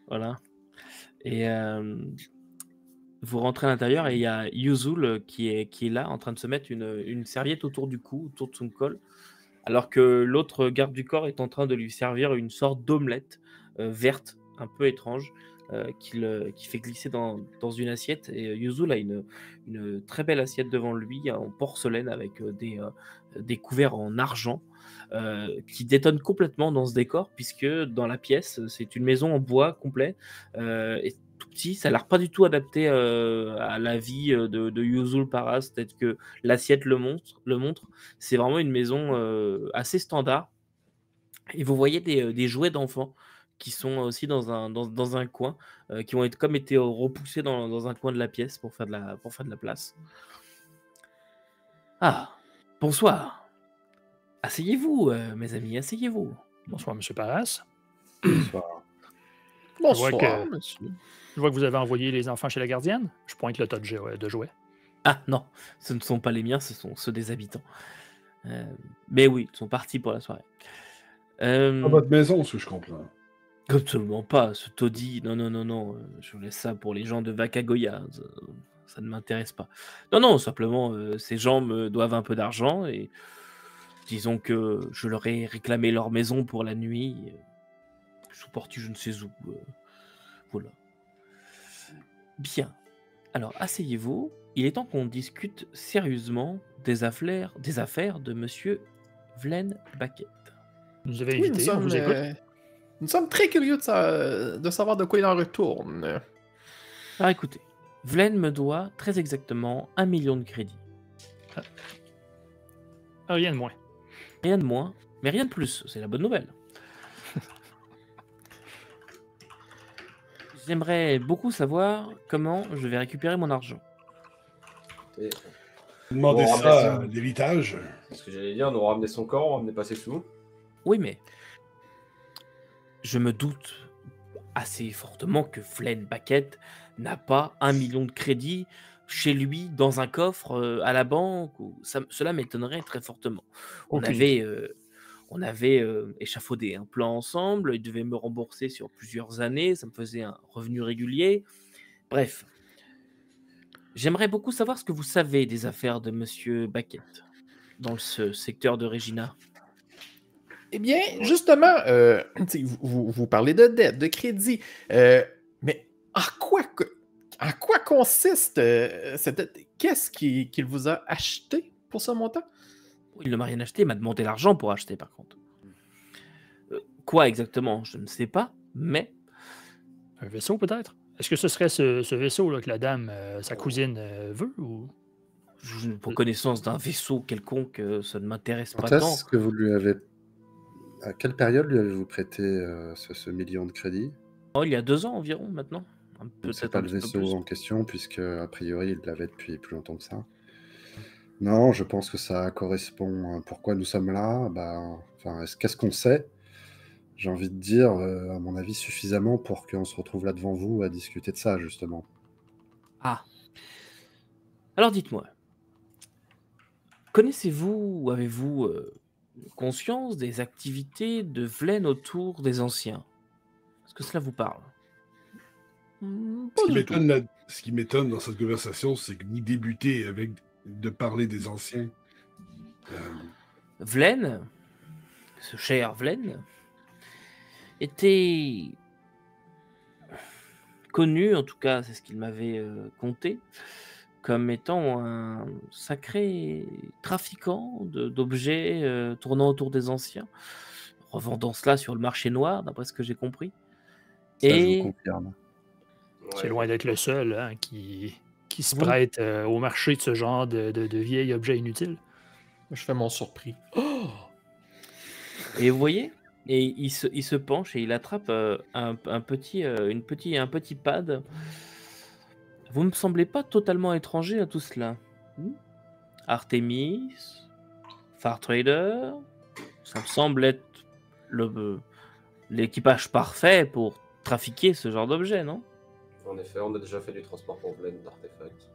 Speaker 1: Voilà. Et vous rentrez à l'intérieur et il y a Yuzul qui est là, en train de se mettre une serviette autour du cou, autour de son col, alors que l'autre garde du corps est en train de lui servir une sorte d'omelette verte, un peu étrange, qui fait glisser dans une assiette. Et Yuzul a une très belle assiette devant lui, en porcelaine, avec des couverts en argent, qui détonne complètement dans ce décor, puisque dans la pièce, c'est une maison en bois complet, et tout petit, ça a l'air pas du tout adapté à la vie de Yuzul Parras, peut-être que l'assiette le montre. C'est vraiment une maison assez standard. Et vous voyez des jouets d'enfants qui sont aussi dans un coin, qui ont été repoussés dans un coin de la pièce pour faire de la place. Ah, bonsoir. Asseyez-vous, mes amis, asseyez-vous.
Speaker 5: Bonsoir, M. Parras.
Speaker 3: Bonsoir.
Speaker 4: Bonsoir, monsieur.
Speaker 5: Je vois que vous avez envoyé les enfants chez la gardienne. Je pointe le tas de jouets.
Speaker 1: Ah non, ce ne sont pas les miens, ce sont ceux des habitants. Mais oui, ils sont partis pour la soirée.
Speaker 6: À votre maison, ce que je comprends.
Speaker 1: Absolument pas, ce taudis. Non. Je laisse ça pour les gens de Vakagoya. Ça ne m'intéresse pas. Non, simplement, ces gens me doivent un peu d'argent et disons que je leur ai réclamé leur maison pour la nuit. Ils sont partis je ne sais où. Voilà. Bien. Alors, asseyez-vous. Il est temps qu'on discute sérieusement des affaires de Monsieur Vlen Baquet.
Speaker 5: Vous nous avez
Speaker 4: Oui,
Speaker 5: invités, on vous écoute.
Speaker 4: nous sommes très curieux de savoir de quoi il en retourne.
Speaker 1: Alors écoutez, Vlen me doit très exactement 1 million de crédits.
Speaker 5: Rien de moins.
Speaker 1: Rien de moins, mais rien de plus, c'est la bonne nouvelle. J'aimerais beaucoup savoir comment je vais récupérer mon argent.
Speaker 2: Et
Speaker 6: Demandez
Speaker 2: Bon,
Speaker 6: ça à
Speaker 2: ramenez-
Speaker 6: l'héritage.
Speaker 2: c'est ce que j'allais dire, nous ramener son corps, on ramener pas ses sous.
Speaker 1: Oui, mais je me doute assez fortement que Vlen Baquet n'a pas 1 million de crédits chez lui dans un coffre à la banque. Cela m'étonnerait très fortement. On avait échafaudé un plan ensemble, il devait me rembourser sur plusieurs années, ça me faisait un revenu régulier. Bref, j'aimerais beaucoup savoir ce que vous savez des affaires de Monsieur Baquet dans ce secteur de Regina.
Speaker 4: Eh bien, justement, vous parlez de dette, de crédit, mais en quoi consiste cette dette? Qu'est-ce qu'il vous a acheté pour ce montant?
Speaker 1: Il ne m'a rien acheté, il m'a demandé l'argent pour acheter par contre. Quoi exactement, je ne sais pas, mais...
Speaker 5: Un vaisseau peut-être? Est-ce que ce serait ce vaisseau là, que la dame, sa cousine, veut ou...
Speaker 1: Pour connaissance d'un vaisseau quelconque, ça ne m'intéresse pas
Speaker 3: Quand
Speaker 1: tant.
Speaker 3: est-ce que vous lui avez... À quelle période lui avez-vous prêté ce million de crédits?
Speaker 1: Oh, il y a 2 ans environ maintenant.
Speaker 3: C'est pas le vaisseau en question, puisque a priori il l'avait depuis plus longtemps que ça. Non, je pense que ça correspond à pourquoi nous sommes là. Qu'est-ce qu'on sait? J'ai envie de dire, à mon avis, suffisamment pour qu'on se retrouve là devant vous à discuter de ça, justement.
Speaker 1: Ah. Alors dites-moi, connaissez-vous ou avez-vous conscience des activités de Vlen autour des anciens? Est-ce que cela vous parle?
Speaker 6: Ce qui m'étonne dans cette conversation, c'est que vous débutez avec de parler des anciens.
Speaker 1: Vlen, ce cher Vlen, était connu, en tout cas c'est ce qu'il m'avait conté, comme étant un sacré trafiquant d'objets tournant autour des anciens, revendant cela sur le marché noir, d'après ce que j'ai compris.
Speaker 3: Ça, je vous confirme.
Speaker 5: C'est loin d'être le seul hein, qui se prête au marché de ce genre de vieils objets inutiles.
Speaker 4: Je fais mon surpris. Oh!
Speaker 1: Et vous voyez, et il se penche et il attrape un petit pad. Vous me semblez pas totalement étranger à tout cela. Artemis, Far Trader, ça me semble être l'équipage parfait pour trafiquer ce genre d'objet, non?
Speaker 2: En effet, on a déjà fait du transport pour Vlen d'artefacts.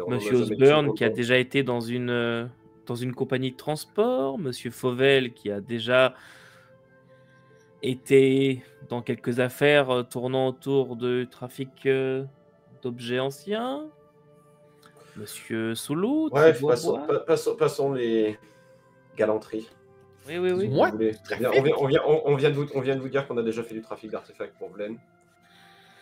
Speaker 1: Monsieur Osborne qui a déjà été dans une compagnie de transport, Monsieur Fauvel qui a déjà été dans quelques affaires tournant autour de trafic d'objets anciens, Monsieur Soulou.
Speaker 2: Bref, passons les galanteries.
Speaker 1: Oui.
Speaker 2: On vient de vous dire qu'on a déjà fait du trafic d'artefacts pour Vlen.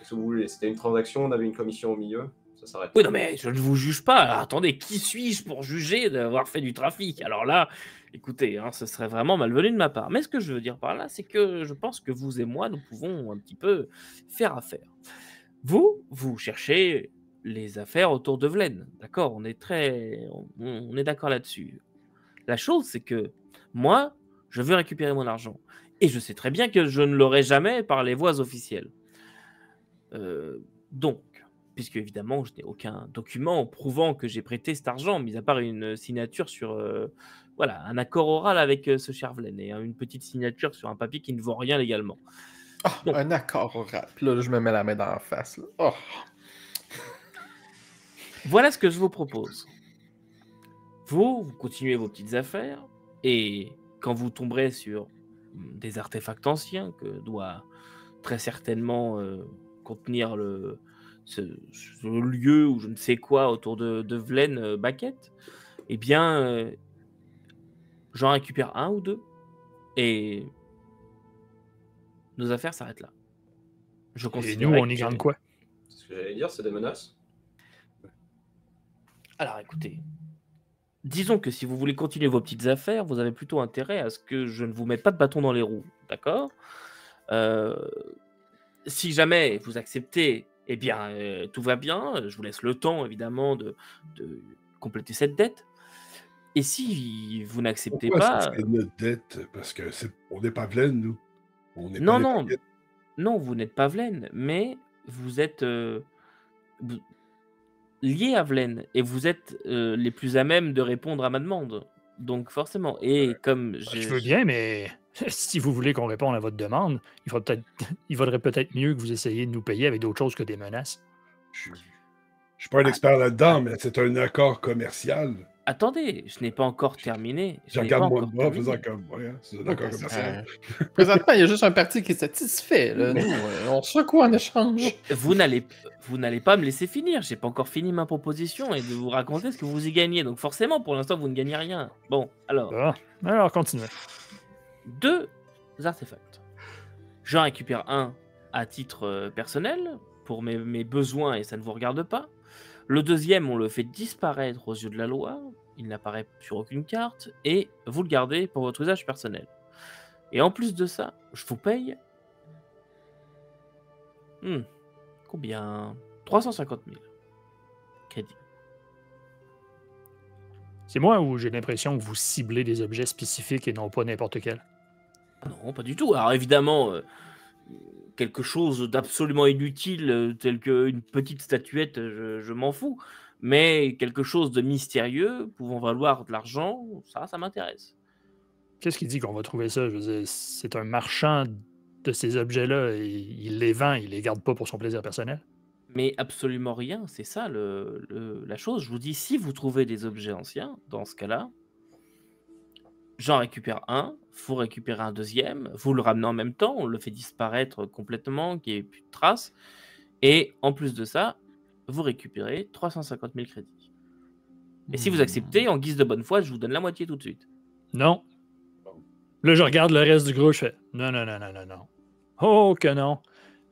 Speaker 2: Si vous voulez, c'était une transaction, on avait une commission au milieu. Ça s'arrête.
Speaker 1: Oui, non, mais je ne vous juge pas. Alors, attendez, qui suis-je pour juger d'avoir fait du trafic? Alors là, écoutez, hein, ce serait vraiment malvenu de ma part. Mais ce que je veux dire par là, c'est que je pense que vous et moi, nous pouvons un petit peu faire affaire. Vous cherchez les affaires autour de Vlen. D'accord, on est d'accord là-dessus. La chose, c'est que moi, je veux récupérer mon argent. Et je sais très bien que je ne l'aurai jamais par les voies officielles. Donc, puisque évidemment, je n'ai aucun document prouvant que j'ai prêté cet argent, mis à part une signature sur un accord oral avec ce cher Vlen et une petite signature sur un papier qui ne vaut rien légalement.
Speaker 4: Donc, un accord oral. Puis là, je me mets la main dans la face. Oh.
Speaker 1: Voilà ce que je vous propose. Vous continuez vos petites affaires et quand vous tomberez sur des artefacts anciens que doit très certainement contenir ce lieu ou je ne sais quoi autour de Vlen Baquette, eh bien, j'en récupère un ou deux et nos affaires s'arrêtent là.
Speaker 5: Et nous, on y gagne quoi?
Speaker 2: C'est ce que j'allais dire, c'est des menaces.
Speaker 1: Alors, écoutez, disons que si vous voulez continuer vos petites affaires, vous avez plutôt intérêt à ce que je ne vous mette pas de bâton dans les roues, d'accord? Si jamais vous acceptez, eh bien, tout va bien. Je vous laisse le temps, évidemment, de compléter cette dette. Et si vous n'acceptez pas...
Speaker 6: C'est notre dette, parce que on n'est pas Vlen, nous.
Speaker 1: Non, vous n'êtes pas Vlen, mais vous êtes lié à Vlen, et vous êtes les plus à même de répondre à ma demande. Donc forcément, et comme
Speaker 5: je veux bien, mais si vous voulez qu'on réponde à votre demande, il vaudrait peut-être mieux que vous essayiez de nous payer avec d'autres choses que des menaces.
Speaker 6: Je ne suis pas un expert là-dedans, mais c'est un accord commercial.
Speaker 1: Attendez, je n'ai pas encore terminé.
Speaker 6: Je regarde mon bras en faisant comme moi. Hein. C'est un accord commercial.
Speaker 4: Présentement, il y a juste un parti qui est satisfait. Là. Nous, on secoue en échange.
Speaker 1: Vous n'allez pas me laisser finir. J'ai pas encore fini ma proposition et de vous raconter ce que vous y gagnez. Donc forcément, pour l'instant, vous ne gagnez rien. Bon, alors.
Speaker 5: Alors, continuez.
Speaker 1: 2 artefacts. J'en récupère un à titre personnel pour mes besoins et ça ne vous regarde pas. Le deuxième, on le fait disparaître aux yeux de la loi. Il n'apparaît sur aucune carte et vous le gardez pour votre usage personnel. Et en plus de ça, je vous paye combien? 350 000 crédits.
Speaker 5: C'est moi ou j'ai l'impression que vous ciblez des objets spécifiques et non pas n'importe quel?
Speaker 1: Non, pas du tout. Alors évidemment, quelque chose d'absolument inutile, tel qu'une petite statuette, je m'en fous. Mais quelque chose de mystérieux, pouvant valoir de l'argent, ça m'intéresse.
Speaker 5: Qu'est-ce qui dit qu'on va trouver ça? Je veux dire, c'est un marchand de ces objets-là, et il les vend, il les garde pas pour son plaisir personnel.
Speaker 1: Mais absolument rien, c'est ça la chose. Je vous dis, si vous trouvez des objets anciens, dans ce cas-là, j'en récupère un, vous récupérez un deuxième, vous le ramenez en même temps, on le fait disparaître complètement, qu'il n'y ait plus de traces, et en plus de ça, vous récupérez 350 000 crédits. Et si vous acceptez, en guise de bonne foi, je vous donne la moitié tout de suite.
Speaker 5: Non. Là, je regarde le reste du gros, je fais non. Oh que non.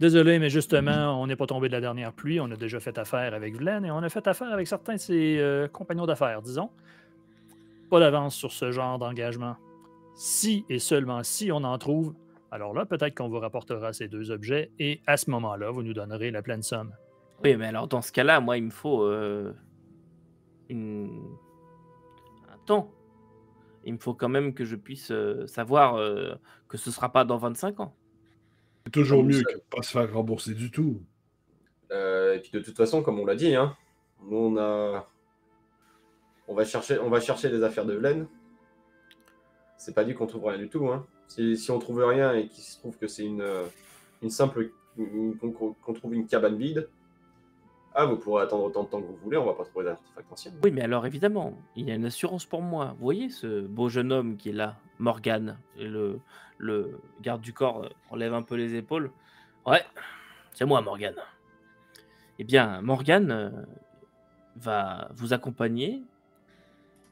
Speaker 5: Désolé, mais justement, on n'est pas tombé de la dernière pluie. On a déjà fait affaire avec Vlen et on a fait affaire avec certains de ses compagnons d'affaires, disons. Pas d'avance sur ce genre d'engagement. Si et seulement si on en trouve, Alors là, peut-être qu'on vous rapportera ces 2 objets et à ce moment-là, vous nous donnerez la pleine somme.
Speaker 1: Oui, mais alors dans ce cas-là, moi, il me faut un temps. Il me faut quand même que je puisse savoir que ce ne sera pas dans 25 ans.
Speaker 6: C'est toujours mieux que de ne pas se faire rembourser du tout.
Speaker 2: Et puis de toute façon, comme on l'a dit, hein, nous on va chercher les affaires de Vlen. C'est pas dit qu'on trouve rien du tout. Hein. Si on trouve rien et qu'il se trouve que c'est une simple qu'on trouve une cabane vide, vous pourrez attendre autant de temps que vous voulez, on va pas trouver d'artefacts anciens.
Speaker 1: Oui, mais alors évidemment, il y a une assurance pour moi. Vous voyez ce beau jeune homme qui est là, Morgan, et le garde du corps enlève un peu les épaules. Ouais, c'est moi, Morgan. Eh bien, Morgan va vous accompagner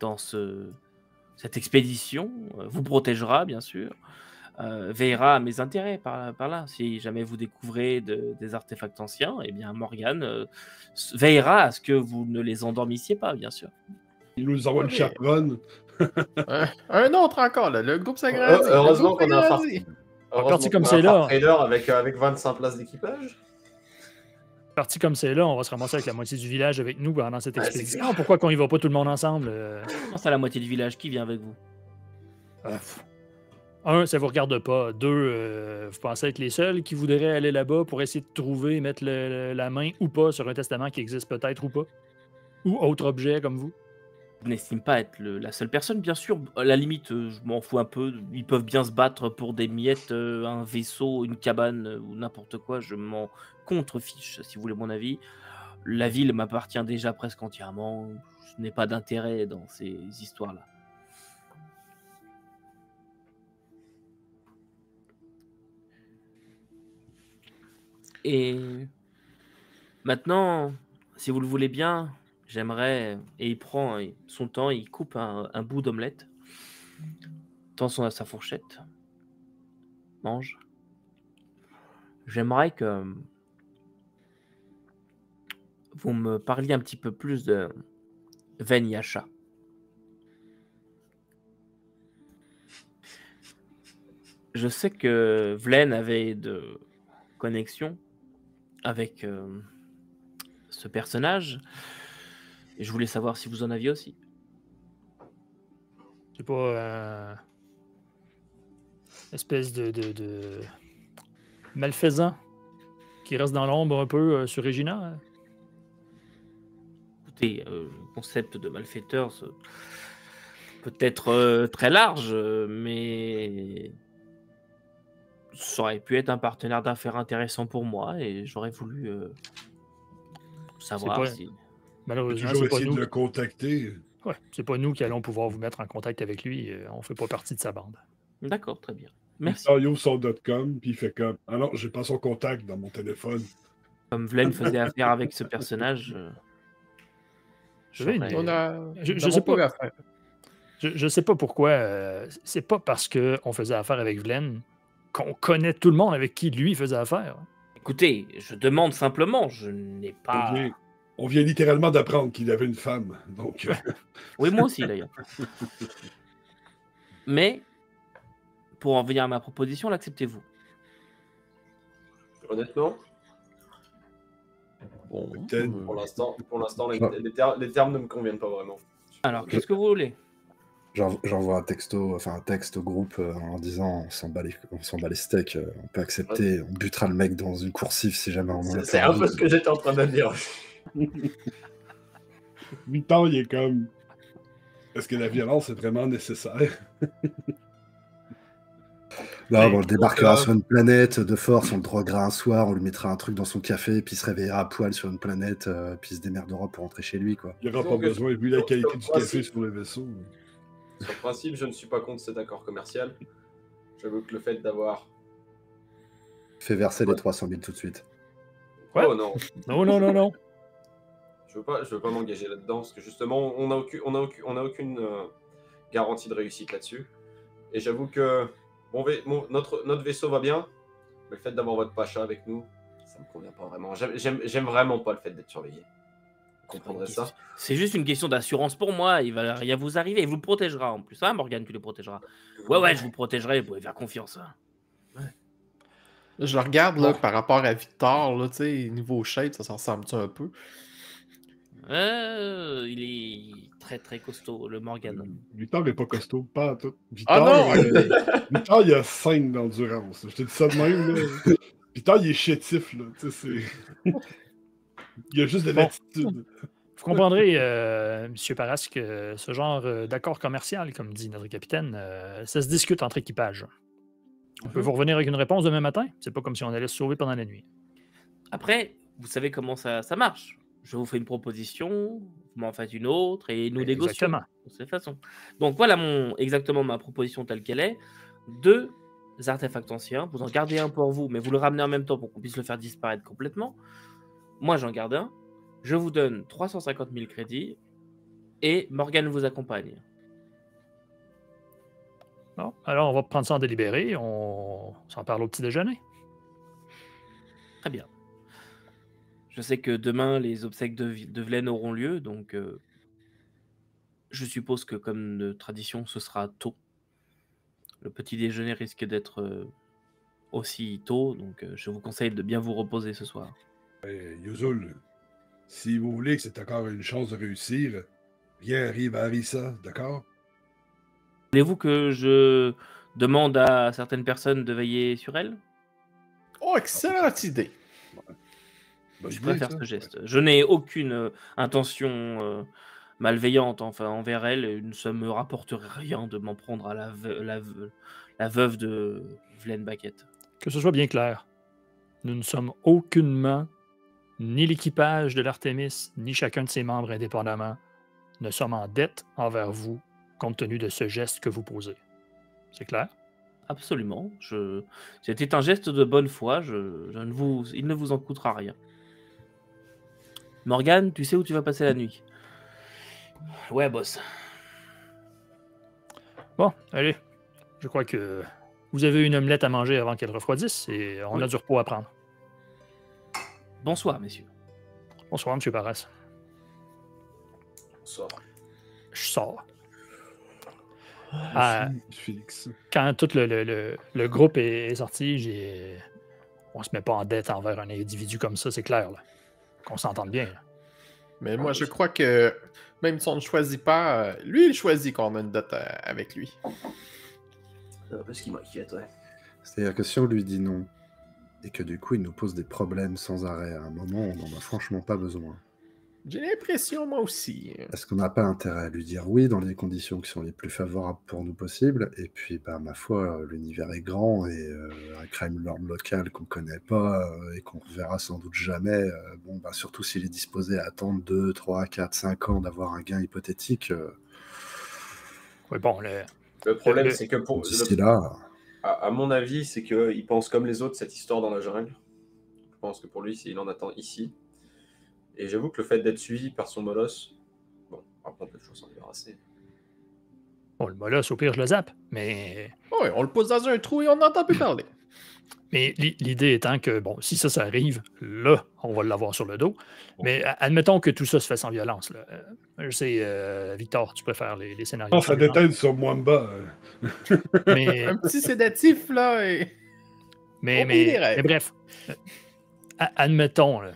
Speaker 1: dans cette expédition, vous protégera, bien sûr, veillera à mes intérêts par là. Si jamais vous découvrez des artefacts anciens, eh bien, Morgan veillera à ce que vous ne les endormissiez pas, bien sûr.
Speaker 6: Il nous envoie le chaperon.
Speaker 4: Un autre encore, là. Le groupe s'agrandit.
Speaker 2: Heureusement qu'on a un
Speaker 5: parti comme c'est là.
Speaker 2: Avec 25 places d'équipage.
Speaker 5: Parti comme c'est là, on va se ramasser avec la moitié du village avec nous pendant cette expédition. Pourquoi qu'on y va pas tout le monde ensemble?
Speaker 1: C'est la moitié du village qui vient avec vous.
Speaker 5: Un, ça vous regarde pas. Deux, vous pensez être les seuls qui voudraient aller là-bas pour essayer de trouver, mettre la main ou pas sur un testament qui existe peut-être ou pas? Ou autre objet comme vous?
Speaker 1: Je n'estime pas être la seule personne, bien sûr. À la limite, je m'en fous un peu. Ils peuvent bien se battre pour des miettes, un vaisseau, une cabane ou n'importe quoi. Je m'en contrefiche, si vous voulez mon avis. La ville m'appartient déjà presque entièrement. Je n'ai pas d'intérêt dans ces histoires-là. Et maintenant, si vous le voulez bien, j'aimerais... Et il prend son temps, il coupe un bout d'omelette, tend sa fourchette, mange. J'aimerais que vous me parliez un petit peu plus de Ven Yasha. Je sais que Vlen avait de connexions avec ce personnage. Et je voulais savoir si vous en aviez aussi.
Speaker 5: C'est pas espèce de malfaisant qui reste dans l'ombre un peu sur Regina.
Speaker 1: Écoutez, le concept de malfaiteur peut être très large, mais ça aurait pu être un partenaire d'affaires intéressant pour moi et j'aurais voulu savoir si...
Speaker 5: Malheureusement,
Speaker 6: toujours
Speaker 5: c'est pas
Speaker 6: essayer
Speaker 5: nous.
Speaker 6: de le contacter.
Speaker 5: Ouais, c'est pas nous qui allons pouvoir vous mettre en contact avec lui. On fait pas partie de sa bande.
Speaker 1: D'accord, très bien. Merci.
Speaker 6: Il ouvre son .com, puis il fait comme « Ah non, j'ai pas son contact dans mon téléphone. »
Speaker 1: Comme Vlen faisait affaire avec ce personnage...
Speaker 5: Je
Speaker 4: sais pas.
Speaker 5: Je sais pas pourquoi. C'est pas parce qu'on faisait affaire avec Vlen qu'on connaît tout le monde avec qui lui faisait affaire.
Speaker 1: Écoutez, je demande simplement, je n'ai pas...
Speaker 6: On vient littéralement d'apprendre qu'il avait une femme, donc...
Speaker 1: Oui, moi aussi, d'ailleurs. Mais, pour en venir à ma proposition, l'acceptez-vous?
Speaker 2: Honnêtement, pour l'instant, les termes ne me conviennent pas vraiment.
Speaker 1: Alors, qu'est-ce que vous voulez?
Speaker 3: J'envoie un texte au groupe en disant on s'en bat les steaks, on peut accepter, on butera le mec dans une coursive si jamais on en a.
Speaker 2: C'est un peu ce que j'étais en train de dire.
Speaker 6: 8 ans, il est comme... Est-ce que la violence est vraiment nécessaire?
Speaker 3: Non, on le débarquera sur une planète de force, on le droguera un soir, on lui mettra un truc dans son café, puis il se réveillera à poil sur une planète, puis il se démerdera pour rentrer chez lui, quoi.
Speaker 6: Il n'y aura pas besoin, vu la qualité du café sur le vaisseau.
Speaker 2: Sur le principe, je ne suis pas contre cet accord commercial. J'avoue que le fait d'avoir...
Speaker 3: Fais verser les 300 000 tout de suite.
Speaker 5: Ouais.
Speaker 2: Oh non.
Speaker 5: Non.
Speaker 2: Je veux pas m'engager là-dedans, parce que justement, on n'a aucune garantie de réussite là-dessus. Et j'avoue que notre vaisseau va bien, mais le fait d'avoir votre pacha avec nous, ça me convient pas vraiment. J'aime vraiment pas le fait d'être surveillé. Vous comprendrez ça?
Speaker 1: C'est juste une question d'assurance pour moi, il va rien vous arriver, il vous protégera en plus. Hein, Morgane, tu le protégeras. Ouais, je vous protégerai, vous pouvez faire confiance. Hein. Ouais.
Speaker 4: Je le regarde là, par rapport à Victor, là, tu sais, niveau shape, ça s'en ressemble-tu un peu?
Speaker 1: Il est très très costaud, le Morgan.
Speaker 6: Victor n'est pas costaud, pas à tout.
Speaker 4: Ah non!
Speaker 6: Victor, il a 5 d'endurance. Je te dis ça de même, là. Victor, il est chétif, là. Tu sais, il a juste de l'attitude.
Speaker 5: Vous comprendrez, M. Parras, que ce genre d'accord commercial, comme dit notre capitaine, ça se discute entre équipages. On peut vous revenir avec une réponse demain matin. C'est pas comme si on allait se sauver pendant la nuit.
Speaker 1: Après, vous savez comment ça marche. Je vous fais une proposition, vous m'en faites une autre, et nous négocions
Speaker 5: Exactement.
Speaker 1: de cette façon. Donc voilà exactement ma proposition telle qu'elle est. 2 artefacts anciens, vous en gardez un pour vous, mais vous le ramenez en même temps pour qu'on puisse le faire disparaître complètement. Moi, j'en garde un. Je vous donne 350 000 crédits, et Morgane vous accompagne.
Speaker 5: Bon, alors on va prendre ça en délibéré, on s'en parle au petit déjeuner.
Speaker 1: Très bien. Je sais que demain, les obsèques de Velaine auront lieu, donc je suppose que comme de tradition, ce sera tôt. Le petit déjeuner risque d'être aussi tôt, donc je vous conseille de bien vous reposer ce soir.
Speaker 6: Yuzul, si vous voulez que c'est encore une chance de réussir, rien arrive à Arissa, d'accord?
Speaker 1: Voulez-vous que je demande à certaines personnes de veiller sur elle?
Speaker 4: Oh, excellente idée!
Speaker 1: Je préfère ce geste. Je n'ai aucune intention malveillante envers elle, et ne ça me rapporterait rien de m'en prendre à la veuve de Velaine Baquette.
Speaker 5: Que ce soit bien clair, nous ne sommes aucunement, ni l'équipage de l'Artémis, ni chacun de ses membres indépendamment, ne sommes en dette envers vous, compte tenu de ce geste que vous posez. C'est clair?
Speaker 1: Absolument. C'était un geste de bonne foi. Il ne vous en coûtera rien. Morgane, tu sais où tu vas passer la nuit? Ouais, boss.
Speaker 5: Bon, allez. Je crois que vous avez une omelette à manger avant qu'elle refroidisse et on a du repos à prendre.
Speaker 1: Bonsoir, messieurs.
Speaker 5: Bonsoir, M. Parras.
Speaker 2: Bonsoir.
Speaker 5: Je sors.
Speaker 6: Félix.
Speaker 5: Quand tout le groupe est sorti, on se met pas en dette envers un individu comme ça, c'est clair. Là. Qu'on s'entende bien. Là.
Speaker 4: Mais moi, je crois que même si on ne choisit pas, lui, il choisit qu'on a une dette avec lui.
Speaker 2: C'est un peu ce qui m'inquiète, ouais.
Speaker 3: C'est-à-dire que si on lui dit non, et que du coup il nous pose des problèmes sans arrêt, à un moment, on n'en a franchement pas besoin.
Speaker 4: J'ai l'impression, moi aussi.
Speaker 3: Est-ce qu'on n'a pas intérêt à lui dire oui dans les conditions qui sont les plus favorables pour nous possibles? Et puis, bah, ma foi, l'univers est grand et un crime lord local qu'on connaît pas et qu'on reverra sans doute jamais, bon, bah, surtout s'il est disposé à attendre 2, 3, 4, 5 ans d'avoir un gain hypothétique.
Speaker 5: Oui, bon,
Speaker 2: le problème, c'est que pour.
Speaker 3: D'ici là.
Speaker 2: À mon avis, c'est qu'il pense comme les autres cette histoire dans la jungle. Je pense que pour lui, il en attend ici. Et j'avoue que le fait d'être suivi par son molosse, bon, après on peut toujours s'en débarrasser.
Speaker 5: Bon, le molosse, au pire, je le zappe, mais...
Speaker 4: Oui, on le pose dans un trou et on n'entend plus parler.
Speaker 5: Mais l'idée étant que, bon, si ça arrive, là, on va l'avoir sur le dos. Mais admettons que tout ça se fait sans violence. Là. Je sais, Victor, tu préfères les scénarios.
Speaker 6: Oh, ça déteint sur Mwamba.
Speaker 5: Mais...
Speaker 4: Un petit sédatif, là, et...
Speaker 5: Mais bref, admettons, là.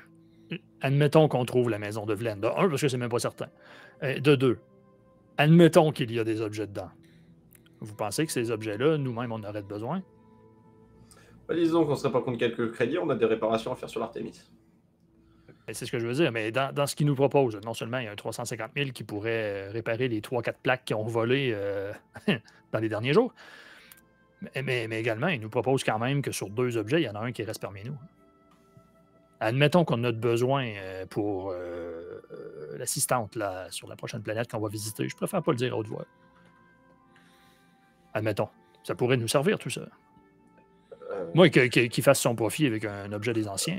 Speaker 5: Admettons qu'on trouve la maison de Velaine. De un, parce que c'est même pas certain. De deux, admettons qu'il y a des objets dedans. Vous pensez que ces objets-là, nous-mêmes, on aurait besoin?
Speaker 2: Bah, disons qu'on serait pas contre quelques crédits, on a des réparations à faire sur l'Artémis.
Speaker 5: C'est ce que je veux dire, mais dans ce qu'ils nous proposent, non seulement il y a un 350 000 qui pourrait réparer les 3-4 plaques qui ont volé dans les derniers jours, mais également, ils nous proposent quand même que sur 2 objets, il y en a un qui reste parmi nous. Admettons qu'on a besoin pour l'assistante là, sur la prochaine planète qu'on va visiter. Je préfère pas le dire à haute voix. Admettons. Ça pourrait nous servir, tout ça. Moi, qu'il fasse son profit avec un objet des anciens.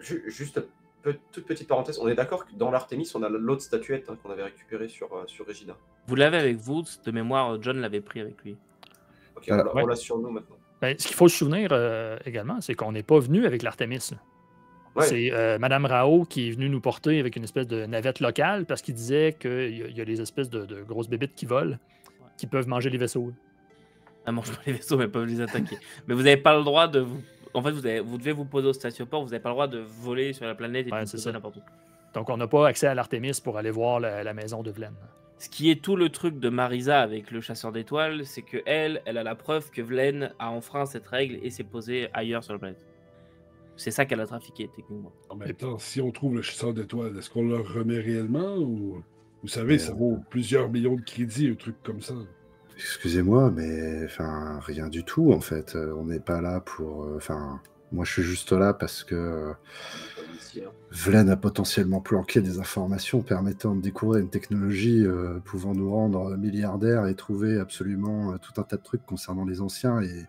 Speaker 2: Juste toute petite parenthèse, on est d'accord que dans l'Artémis, on a l'autre statuette qu'on avait récupérée sur Regina.
Speaker 1: Vous l'avez avec vous, de mémoire, John l'avait pris avec lui.
Speaker 2: Ok, on l'a sur nous maintenant.
Speaker 5: Ben, ce qu'il faut se souvenir également, c'est qu'on n'est pas venu avec l'Artémis. Ouais. C'est Mme Rao qui est venue nous porter avec une espèce de navette locale parce qu'il disait qu'il y a des espèces de grosses bébites qui volent, qui peuvent manger les vaisseaux.
Speaker 1: Elles mangent pas les vaisseaux, mais elles peuvent les attaquer. Mais vous n'avez pas le droit de vous en fait, vous devez vous poser au statioport, vous n'avez pas le droit de voler sur la planète et de vous
Speaker 5: c'est
Speaker 1: poser
Speaker 5: ça.
Speaker 1: n'importe où.
Speaker 5: Donc, on n'a pas accès à l'Artémis pour aller voir la maison de Vlen.
Speaker 1: Ce qui est tout le truc de Marisa avec le chasseur d'étoiles, c'est que elle a la preuve que Vlen a enfreint cette règle et s'est posé ailleurs sur la planète. C'est ça qu'elle a trafiqué, techniquement.
Speaker 6: En même temps, si on trouve le chasseur d'étoiles, est-ce qu'on le remet réellement ou... Vous savez, ça vaut plusieurs millions de crédits, un truc comme ça.
Speaker 3: Excusez-moi, mais enfin, rien du tout, en fait. On n'est pas là pour... Enfin, moi, je suis juste là parce que Vlen a potentiellement planqué des informations permettant de découvrir une technologie pouvant nous rendre milliardaires et trouver absolument tout un tas de trucs concernant les anciens. Et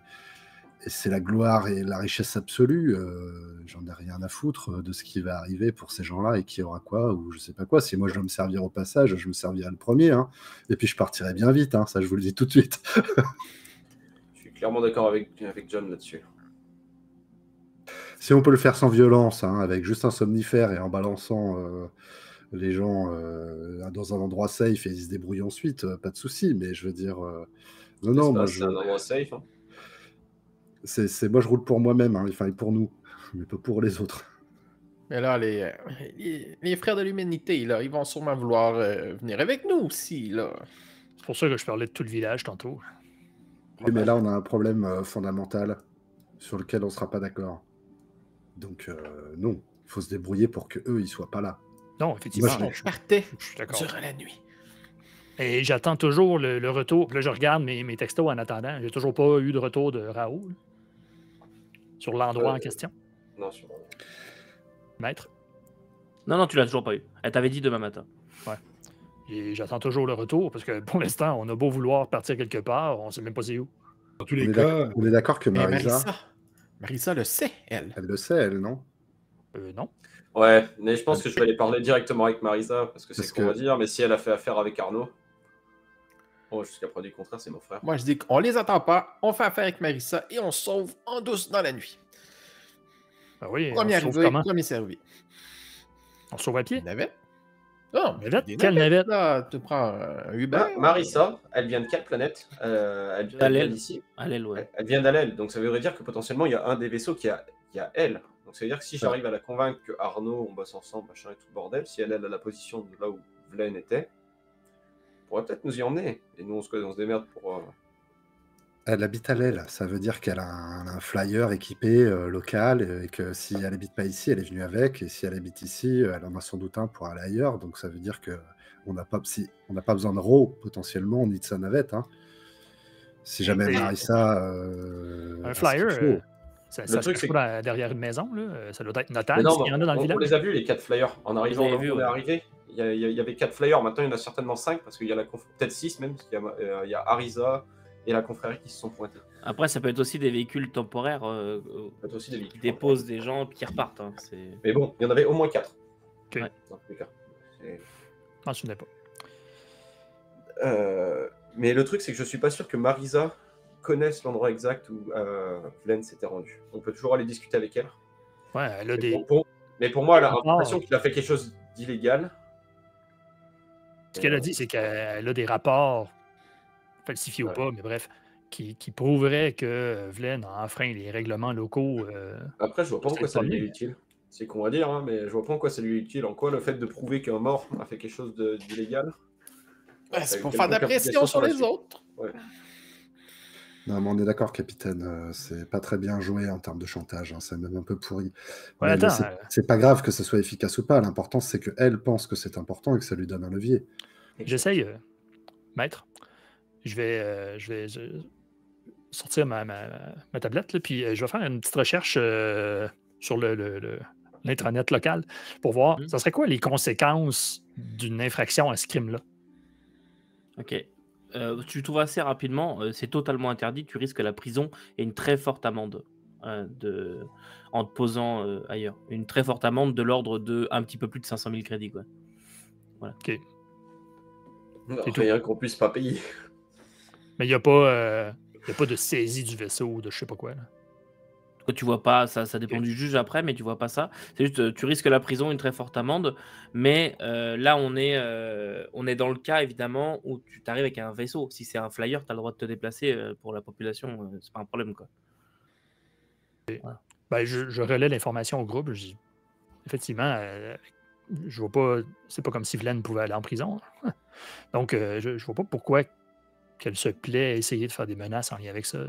Speaker 3: c'est la gloire et la richesse absolue. J'en ai rien à foutre de ce qui va arriver pour ces gens-là et qui aura quoi ou je sais pas quoi. Si moi je dois me servir au passage, je me servirai le premier. Hein. Et puis je partirai bien vite, hein. Ça je vous le dis tout de suite.
Speaker 2: Je suis clairement d'accord avec John là-dessus.
Speaker 3: Si on peut le faire sans violence, hein, avec juste un somnifère et en balançant les gens dans un endroit safe et ils se débrouillent ensuite, pas de souci. Mais je veux dire, non, moi
Speaker 2: c'est un endroit safe. Hein.
Speaker 3: Moi je roule pour moi-même, hein, enfin et pour nous, mais pas pour les autres.
Speaker 4: Mais là, les frères de l'humanité, là, ils vont sûrement vouloir venir avec nous aussi, là.
Speaker 5: C'est pour ça que je parlais de tout le village tantôt.
Speaker 3: Oui, mais là on a un problème fondamental sur lequel on sera pas d'accord. Donc non, il faut se débrouiller pour que eux ils soient pas là.
Speaker 5: Non, effectivement.
Speaker 4: Moi, je partais
Speaker 5: je suis d'accord.
Speaker 4: durant la nuit.
Speaker 5: Et j'attends toujours le retour. Puis là, je regarde mes textos en attendant. J'ai toujours pas eu de retour de Raoul sur l'endroit en question.
Speaker 2: Non, sur...
Speaker 5: Maître?
Speaker 1: Non, tu l'as toujours pas eu. Elle t'avait dit demain matin.
Speaker 5: Ouais. Et j'attends toujours le retour parce que pour l'instant, on a beau vouloir partir quelque part, on sait même pas c'est où.
Speaker 6: Dans tous les cas...
Speaker 3: On est d'accord que
Speaker 4: Mais
Speaker 3: Marisa
Speaker 4: le sait, elle.
Speaker 3: Elle le sait, elle, non?
Speaker 5: Non.
Speaker 2: Ouais, mais je pense que je vais aller parler directement avec Marisa parce que c'est ce qu'on va dire. Mais si elle a fait affaire avec Arnaud, jusqu'à preuve du contraire, c'est mon frère.
Speaker 4: Moi, je dis qu'on les attend pas, on fait affaire avec Marisa et on se sauve en douce dans la nuit.
Speaker 5: Ah oui,
Speaker 4: Premier
Speaker 5: on se sauve
Speaker 4: arrivé,
Speaker 5: comment?
Speaker 4: premier servi.
Speaker 5: On se sauve à pied?
Speaker 4: Navette? Non,
Speaker 5: Navette?
Speaker 4: des
Speaker 5: Quelle navette?
Speaker 4: Là, tu prends un Uber.
Speaker 2: Marisa, elle vient de quelle planète? Elle vient d'ici.
Speaker 1: Allèle, ouais.
Speaker 2: Elle vient d'Allèle, donc ça veut dire que potentiellement il y a un des vaisseaux qui a elle. Donc ça veut dire que si j'arrive à la convaincre que Arnaud, on bosse ensemble, machin et tout le bordel, si elle a la position de là où Vlen était, on pourrait peut-être nous y emmener. Et nous on se démerde pour...
Speaker 3: Elle habite à l'aile, ça veut dire qu'elle a un flyer équipé local et que si elle habite pas ici, elle est venue avec, et si elle habite ici, elle en a sans doute un pour aller ailleurs, donc ça veut dire que on n'a pas besoin de Ro potentiellement ni de sa navette. Hein. Si jamais Marisa...
Speaker 5: un flyer, ça se
Speaker 2: truc,
Speaker 5: trouve derrière une maison, là. Ça doit être notable
Speaker 2: non,
Speaker 5: s'il y en a dans le village.
Speaker 2: On les a vus les 4 flyers. En arrivant, on est arrivé. Il y avait 4 flyers, maintenant il y en a certainement 5 parce qu'il y a peut-être 6 même, parce qu'il y a Arisa et la confrérie qui se sont pointés.
Speaker 1: Après, ça peut être aussi des véhicules temporaires qui déposent des gens et qui repartent. Hein.
Speaker 2: Mais bon, il y en avait au moins 4.
Speaker 5: Okay.
Speaker 2: Ouais, dans tous les cas.
Speaker 5: Je ne souviens pas.
Speaker 2: Mais le truc, c'est que je suis pas sûr que Marisa connaisse l'endroit exact où Vlen s'était rendu. On peut toujours aller discuter avec elle.
Speaker 5: Ouais, elle a des...
Speaker 2: Mais pour moi, elle a l'impression qu'il a fait quelque chose d'illégal.
Speaker 5: Ce qu'elle a dit, c'est qu'elle a des rapports, falsifiés ou pas, mais bref, qui prouveraient que Vlen a enfreint les règlements locaux.
Speaker 2: Après, je vois pas pourquoi ça lui est utile. C'est con à dire, hein, mais je vois pas en quoi ça lui est utile. En quoi le fait de prouver qu'un mort a fait quelque chose d'illégal?
Speaker 4: C'est pour faire de la pression sur les autres.
Speaker 2: Ouais.
Speaker 3: Non, mais on est d'accord, capitaine. C'est pas très bien joué en termes de chantage. Hein, c'est même un peu pourri.
Speaker 5: Ouais,
Speaker 3: c'est pas grave que ce soit efficace ou pas. L'important, c'est qu'elle pense que c'est important et que ça lui donne un levier.
Speaker 5: J'essaye, maître. Je vais sortir ma tablette, là, puis je vais faire une petite recherche sur l'intranet local pour voir, ça serait quoi les conséquences d'une infraction à ce crime-là?
Speaker 1: Ok. Tu trouves assez rapidement, c'est totalement interdit, tu risques la prison et une très forte amende en te posant ailleurs. Une très forte amende de l'ordre de un petit peu plus de 500 000 crédits. Quoi. Voilà.
Speaker 5: Ok.
Speaker 2: Rien qu'on puisse pas payer.
Speaker 5: Mais il n'y a pas de saisie du vaisseau ou de je sais pas quoi. Là.
Speaker 1: Tu vois pas, ça dépend du juge après, mais tu vois pas ça. C'est juste, tu risques la prison, une très forte amende, mais là, on est dans le cas, évidemment, où tu t'arrives avec un vaisseau. Si c'est un flyer, tu as le droit de te déplacer pour la population, c'est pas un problème, quoi.
Speaker 5: Okay.
Speaker 1: Voilà.
Speaker 5: Ben, je relais l'information au groupe. Je dis, effectivement, je vois pas. C'est pas comme si Vlen pouvait aller en prison. Donc, je vois pas pourquoi qu'elle se plaît à essayer de faire des menaces en lien avec ça.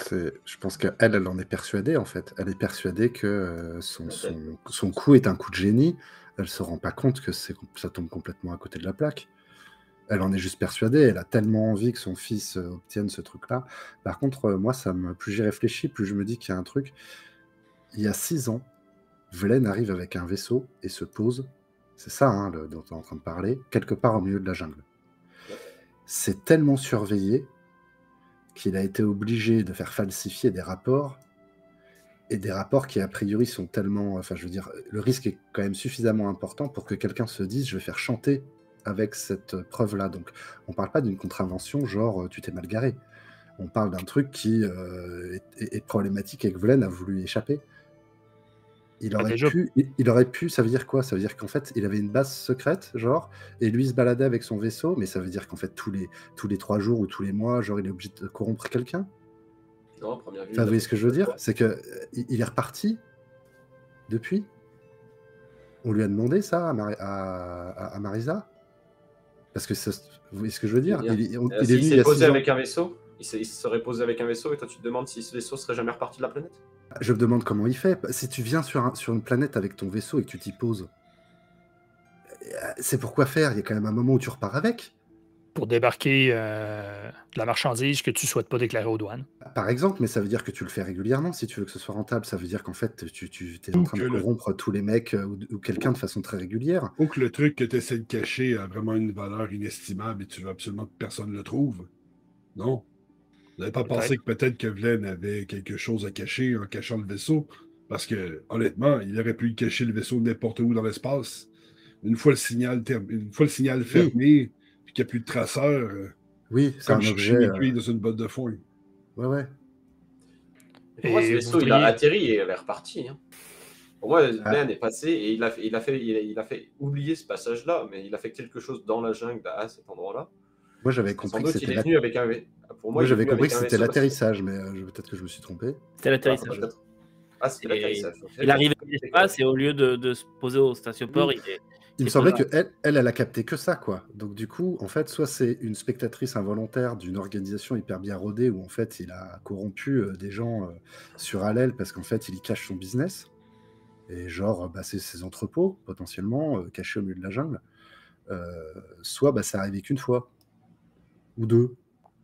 Speaker 3: Je pense qu'elle, elle en est persuadée, en fait. Elle est persuadée que son coup est un coup de génie. Elle se rend pas compte que ça tombe complètement à côté de la plaque. Elle en est juste persuadée. Elle a tellement envie que son fils obtienne ce truc-là. Par contre, moi, plus j'y réfléchis, plus je me dis qu'il y a un truc. Il y a 6 ans, Vlen arrive avec un vaisseau et se pose, c'est ça hein, dont on est en train de parler, quelque part au milieu de la jungle. C'est tellement surveillé qu'il a été obligé de faire falsifier des rapports, et des rapports qui a priori sont tellement... Enfin, je veux dire, le risque est quand même suffisamment important pour que quelqu'un se dise « je vais faire chanter avec cette preuve-là ». Donc, on parle pas d'une contravention genre « tu t'es mal garé ». On parle d'un truc qui est problématique et que Vlen a voulu y échapper. Il aurait pu, ça veut dire quoi? Ça veut dire qu'en fait, il avait une base secrète, genre, et lui il se baladait avec son vaisseau, mais ça veut dire qu'en fait, tous les 3 jours ou tous les mois, genre, il est obligé de corrompre quelqu'un?
Speaker 2: Non, première vue.
Speaker 3: Enfin, vous voyez ce que je veux dire? C'est que il est reparti depuis. On lui a demandé ça à Marisa? Parce que vous voyez ce que je veux dire?
Speaker 2: Il s'est posé avec un vaisseau. Il se serait posé avec un vaisseau et toi tu te demandes si ce vaisseau serait jamais reparti de la planète?
Speaker 3: Je me demande comment il fait. Si tu viens sur une planète avec ton vaisseau et que tu t'y poses, c'est pourquoi faire? Il y a quand même un moment où tu repars avec.
Speaker 5: Pour débarquer de la marchandise que tu ne souhaites pas déclarer aux douanes.
Speaker 3: Par exemple, mais ça veut dire que tu le fais régulièrement si tu veux que ce soit rentable. Ça veut dire qu'en fait, tu es en train de corrompre tous les mecs ou quelqu'un de façon très régulière.
Speaker 6: Ou que le truc que tu essaies de cacher a vraiment une valeur inestimable et tu veux absolument que personne ne le trouve. Non? Vous n'avez pas pensé que peut-être que Vlen avait quelque chose à cacher en cachant le vaisseau? Parce que, honnêtement, il aurait pu cacher le vaisseau n'importe où dans l'espace. Une fois le signal fermé, puis qu'il n'y a plus de traceurs,
Speaker 3: oui, c'est
Speaker 6: comme
Speaker 3: un
Speaker 6: chercher
Speaker 3: objet
Speaker 6: une aiguille dans une botte de foin.
Speaker 3: Ouais.
Speaker 2: Pour moi, ce vaisseau, il a atterri et il est reparti. Hein. Pour moi, Vlen est passé et il a fait oublier ce passage-là, mais il a fait quelque chose dans la jungle à cet endroit-là.
Speaker 3: Moi, j'avais compris que c'était l'atterrissage, mais peut-être que je me suis trompé.
Speaker 1: C'était l'atterrissage.
Speaker 2: Ah, c'était l'atterrissage.
Speaker 1: Il arrive à l'espace et au lieu de se poser au statioport,
Speaker 3: il me semblait qu'elle a capté que ça, quoi. Donc du coup, en fait, soit c'est une spectatrice involontaire d'une organisation hyper bien rodée où en fait il a corrompu des gens sur Allel parce qu'en fait il y cache son business. Et genre, c'est ses entrepôts, potentiellement, cachés au milieu de la jungle. Soit ça arrivé qu'une fois. Ou 2.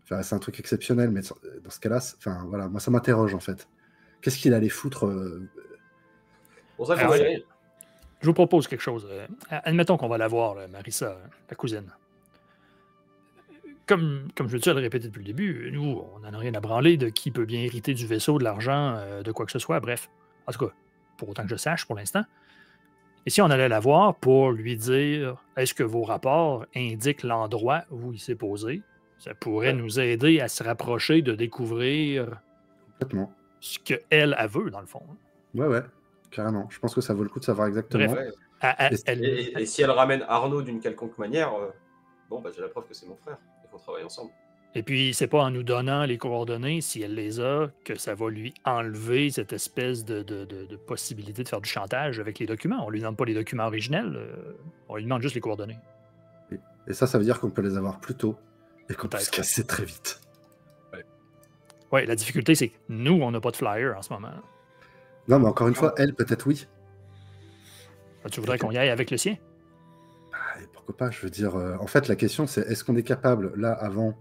Speaker 3: Enfin, c'est un truc exceptionnel, mais dans ce cas-là, voilà, moi ça m'interroge en fait. Qu'est-ce qu'il allait foutre
Speaker 2: Pour ça,
Speaker 5: je vous propose quelque chose. Admettons qu'on va la voir, Marisa, la cousine. Comme je veux dire, le répéter depuis le début, nous, on n'en a rien à branler de qui peut bien hériter du vaisseau, de l'argent, de quoi que ce soit, bref. En tout cas, pour autant que je sache pour l'instant. Et si on allait la voir pour lui dire est-ce que vos rapports indiquent l'endroit où il s'est posé, ça pourrait nous aider à se rapprocher de découvrir ce qu'elle veut, dans le fond.
Speaker 3: Ouais, carrément. Je pense que ça vaut le coup de savoir exactement.
Speaker 5: Bref,
Speaker 2: et si elle ramène Arnaud d'une quelconque manière, j'ai la preuve que c'est mon frère. Il faut travailler ensemble.
Speaker 5: Et puis, c'est pas en nous donnant les coordonnées, si elle les a, que ça va lui enlever cette espèce de possibilité de faire du chantage avec les documents. On lui demande pas les documents originels, on lui demande juste les coordonnées.
Speaker 3: Et ça veut dire qu'on peut les avoir plus tôt et qu'on peut se casser très vite.
Speaker 5: Ouais, la difficulté, c'est que nous, on n'a pas de flyer en ce moment.
Speaker 3: Non, mais encore une fois, elle, peut-être oui.
Speaker 5: Tu voudrais qu'on y aille avec le sien?
Speaker 3: Pourquoi pas, je veux dire... en fait, la question, c'est est-ce qu'on est capable, là, avant...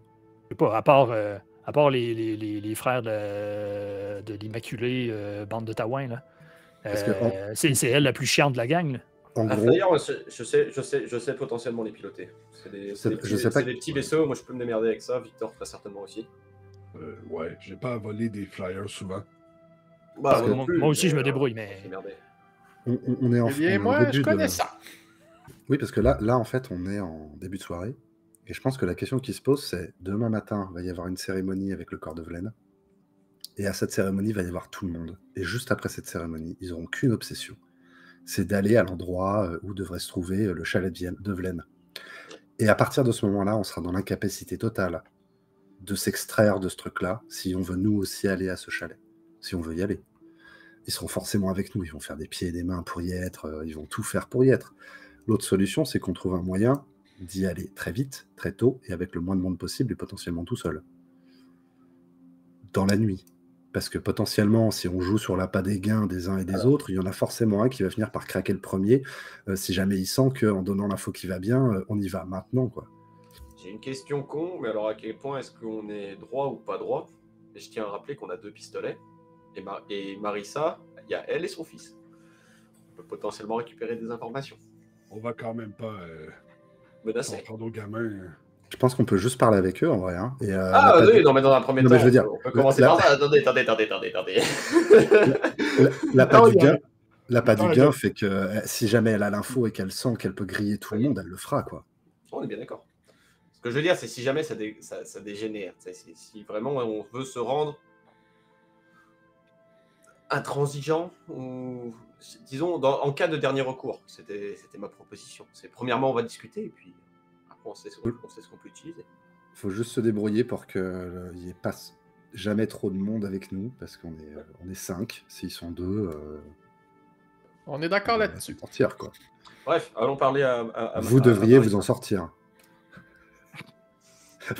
Speaker 5: Je sais pas, à part les frères de l'Immaculée bande de Taouin, là. C'est elle la plus chiante de la gang, là.
Speaker 2: D'ailleurs, je sais potentiellement les piloter. C'est des petits vaisseaux, moi je peux me démerder avec ça, Victor très certainement aussi.
Speaker 6: Ouais, j'ai pas à voler des flyers souvent.
Speaker 5: Moi aussi je me débrouille, mais...
Speaker 3: On est en début
Speaker 4: moi, je connais ça.
Speaker 3: Oui, parce que là, en fait, on est en début de soirée. Et je pense que la question qui se pose, c'est demain matin, il va y avoir une cérémonie avec le corps de Vlen. Et à cette cérémonie, il va y avoir tout le monde. Et juste après cette cérémonie, ils n'auront qu'une obsession. C'est d'aller à l'endroit où devrait se trouver le chalet de Vlen. Et à partir de ce moment-là, on sera dans l'incapacité totale de s'extraire de ce truc-là, si on veut nous aussi aller à ce chalet. Si on veut y aller. ils seront forcément avec nous. Ils vont faire des pieds et des mains pour y être. Ils vont tout faire pour y être. L'autre solution, c'est qu'on trouve un moyen d'y aller très vite, très tôt, et avec le moins de monde possible, et potentiellement tout seul. Dans la nuit. Parce que potentiellement, si on joue sur l'appât des gains des uns et des autres, il y en a forcément un qui va finir par craquer le premier, si jamais il sent qu'en donnant l'info qui va bien, on y va maintenant, quoi.
Speaker 2: J'ai une question con, mais alors à quel point est-ce qu'on est droit ou pas droit? Et je tiens à rappeler qu'on a 2 pistolets. Et Marissa, il y a elle et son fils. On peut potentiellement récupérer des informations.
Speaker 6: On va quand même pas
Speaker 2: Menacer.
Speaker 6: prendre aux gamins.
Speaker 3: Je pense qu'on peut juste parler avec eux, en vrai. Hein. Et,
Speaker 2: Oui, non, mais dans un premier
Speaker 3: non,
Speaker 2: temps,
Speaker 3: mais je veux dire,
Speaker 2: on peut commencer par ça. Attendez.
Speaker 3: L'appât du gain fait que si jamais elle a l'info et qu'elle sent qu'elle peut griller tout le monde, elle le fera, quoi.
Speaker 2: On est bien d'accord. Ce que je veux dire, c'est si jamais ça dégénère, si vraiment on veut se rendre intransigeant, ou disons en cas de dernier recours, c'était ma proposition. C'est premièrement on va discuter et puis après on sait ce qu'on peut utiliser.
Speaker 3: Il faut juste se débrouiller pour qu'il n'y ait pas jamais trop de monde avec nous, parce qu'on est 5. S'ils sont 2,
Speaker 4: on est d'accord là-dessus.
Speaker 3: Sortir, quoi.
Speaker 2: Bref, allons parler à
Speaker 3: vous devriez vous en sortir.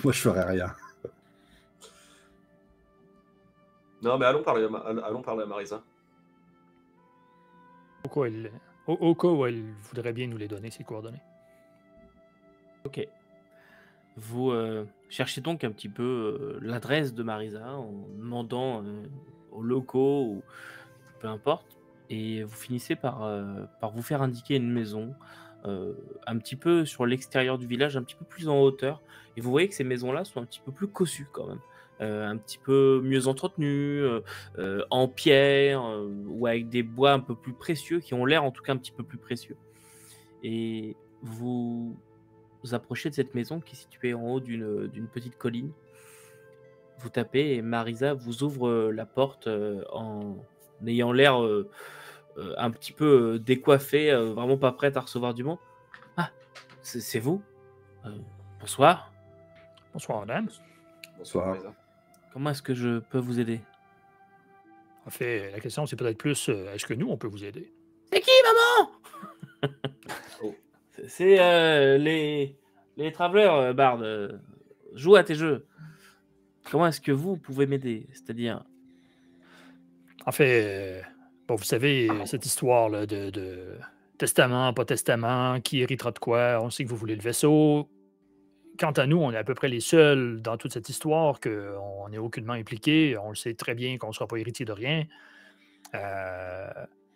Speaker 3: Moi, je ferais rien.
Speaker 2: Non, mais allons parler à Marisa.
Speaker 5: Au cas où elle voudrait bien nous les donner, ces coordonnées.
Speaker 1: Ok. Vous cherchez donc un petit peu l'adresse de Marisa en demandant aux locaux ou peu importe, et vous finissez par vous faire indiquer une maison un petit peu sur l'extérieur du village, un petit peu plus en hauteur, et vous voyez que ces maisons-là sont un petit peu plus cossues quand même, un petit peu mieux entretenues, en pierre ou avec des bois un peu plus précieux, qui ont l'air en tout cas un petit peu plus précieux. Et vous approchez de cette maison qui est située en haut d'une petite colline. Vous tapez et Marisa vous ouvre la porte en ayant l'air un petit peu décoiffée, vraiment pas prête à recevoir du monde. Ah, c'est vous? Bonsoir.
Speaker 5: Bonsoir, madame.
Speaker 2: Bonsoir Marisa.
Speaker 1: Comment est-ce que je peux vous aider?
Speaker 5: En fait, la question, c'est peut-être plus, est-ce que nous, on peut vous aider?
Speaker 1: C'est qui, maman?
Speaker 2: Oh.
Speaker 1: C'est les Travelers, Bard. Joue à tes jeux. Comment est-ce que vous pouvez m'aider? C'est-à-dire...
Speaker 5: En fait, bon, vous savez, cette histoire-là de testament, pas testament, qui héritera de quoi, on sait que vous voulez le vaisseau. Quant à nous, on est à peu près les seuls dans toute cette histoire qu'on n'est aucunement impliqué. On le sait très bien qu'on ne sera pas héritier de rien.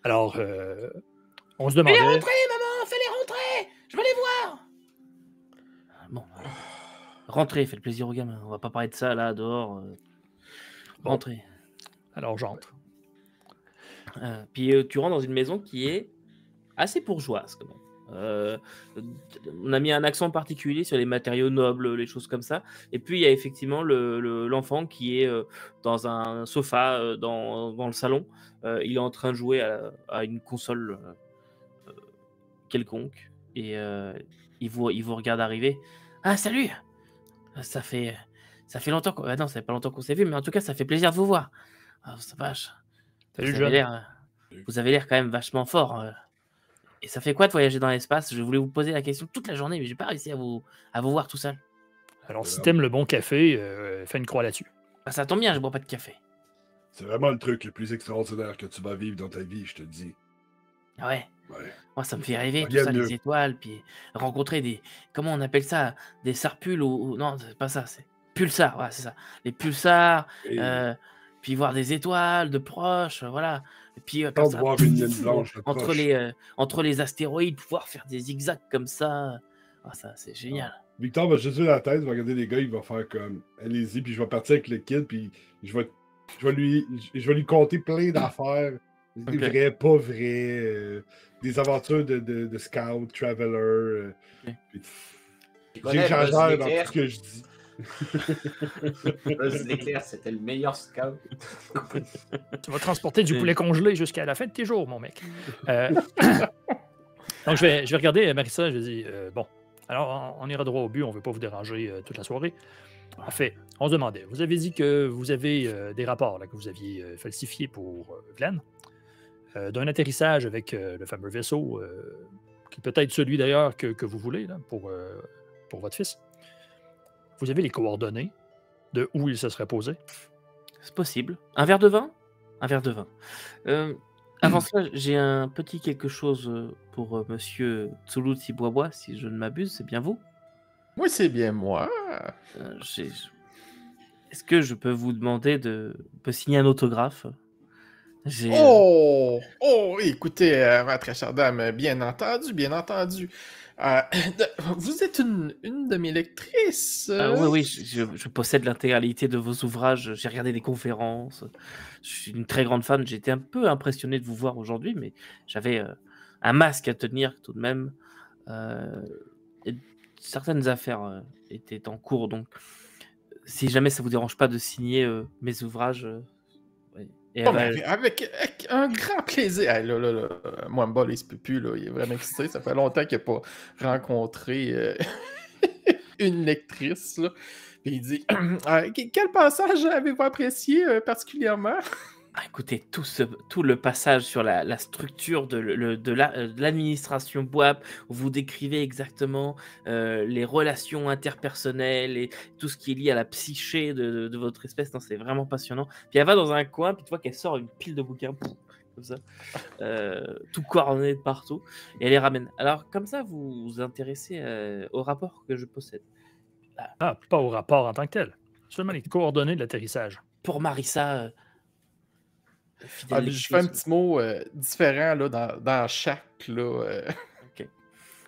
Speaker 5: Alors, on se demandait...
Speaker 1: Fais-les rentrer, maman! Fais-les rentrer! Je veux les voir! Bon, rentrez, faites plaisir aux gamins. On va pas parler de ça, là, dehors. Rentrez.
Speaker 5: Alors, j'entre.
Speaker 1: Puis tu rentres dans une maison qui est assez bourgeoise, quand même. On a mis un accent particulier sur les matériaux nobles, les choses comme ça. Et puis, il y a effectivement l'enfant qui est dans un sofa dans le salon. Il est en train de jouer à une console quelconque. Et il vous regarde arriver. Ah, salut! Ça fait longtemps qu'on... non, ça fait pas longtemps qu'on s'est vu, mais en tout cas, ça fait plaisir de vous voir. Ah, ça vache.
Speaker 5: Salut, jeune.
Speaker 1: Vous avez l'air quand même vachement fort. Et ça fait quoi de voyager dans l'espace? Je voulais vous poser la question toute la journée, mais j'ai pas réussi à vous voir tout seul.
Speaker 5: Alors, si t'aimes le bon café, fais une croix là-dessus.
Speaker 1: Ah, ça tombe bien, je bois pas de café.
Speaker 6: C'est vraiment le truc le plus extraordinaire que tu vas vivre dans ta vie, je te dis.
Speaker 1: Ah ouais?
Speaker 6: Ouais.
Speaker 1: Moi, ça me fait rêver, tout
Speaker 6: Bien
Speaker 1: ça,
Speaker 6: mieux.
Speaker 1: les étoiles, puis rencontrer des... Comment on appelle ça? Des sarpules ou... Non, c'est pas ça, c'est pulsars, ouais, c'est ça. Les pulsars,
Speaker 6: Et
Speaker 1: puis voir des étoiles de proches, voilà. Et puis,
Speaker 6: Tant de voir une ligne blanche de proche.
Speaker 1: entre les astéroïdes, pouvoir faire des zigzags comme ça. Ah, ça, c'est génial.
Speaker 6: Victor va juste la tête, va regarder les gars, il va faire comme allez-y, puis je vais partir avec le kid, puis je vais lui conter plein d'affaires. Des
Speaker 1: Ok.
Speaker 6: vrais, pas vrais, des aventures de scout, traveler. J'exagère dans tout ce que je dis.
Speaker 2: Buzz l'éclair, c'était le meilleur scout.
Speaker 5: Tu vas transporter du poulet congelé jusqu'à la fin de tes jours, mon mec. Donc, je vais regarder Marissa, je vais dire, bon, alors on ira droit au but, on ne veut pas vous déranger toute la soirée. En fait, on se demandait, vous avez dit que vous avez des rapports là, que vous aviez falsifiés pour Glenn. d'un atterrissage avec le fameux vaisseau, qui peut être celui d'ailleurs que vous voulez là, pour votre fils. Vous avez les coordonnées de où il se serait posé?
Speaker 1: C'est possible. Un verre de vin? Un verre de vin. Avant cela, j'ai un petit quelque chose pour monsieur Tsulu Tibois, si je ne m'abuse, c'est bien vous?
Speaker 4: Oui, c'est bien moi.
Speaker 1: Est-ce que je peux vous demander de signer un autographe?
Speaker 4: Oh! Oh, écoutez, ma très chère dame, bien entendu, bien entendu. Vous êtes une de mes lectrices.
Speaker 1: Oui, je possède l'intégralité de vos ouvrages. J'ai regardé des conférences. Je suis une très grande fan. J'ai été un peu impressionné de vous voir aujourd'hui, mais j'avais un masque à tenir tout de même. Et certaines affaires étaient en cours, donc si jamais ça vous dérange pas de signer mes ouvrages. Et
Speaker 4: avec un grand plaisir. Hey, là, Mwamba, il se peut plus, là, il est vraiment excité. Ça fait longtemps qu'il n'a pas rencontré une lectrice. Là. Puis il dit quel passage avez-vous apprécié particulièrement?
Speaker 1: Écoutez, tout le passage sur la structure de l'administration BWAP, où vous décrivez exactement les relations interpersonnelles et tout ce qui est lié à la psyché de votre espèce, c'est vraiment passionnant. Puis elle va dans un coin, puis tu vois qu'elle sort une pile de bouquins, comme ça, tout coordonné de partout, et elle les ramène. Alors, comme ça, vous vous intéressez au rapport que je possède.
Speaker 5: Ah, pas au rapport en tant que tel, seulement les coordonnées de l'atterrissage.
Speaker 1: Pour Marissa...
Speaker 4: je fais un petit mot différent là, dans chaque. Là,
Speaker 1: Okay.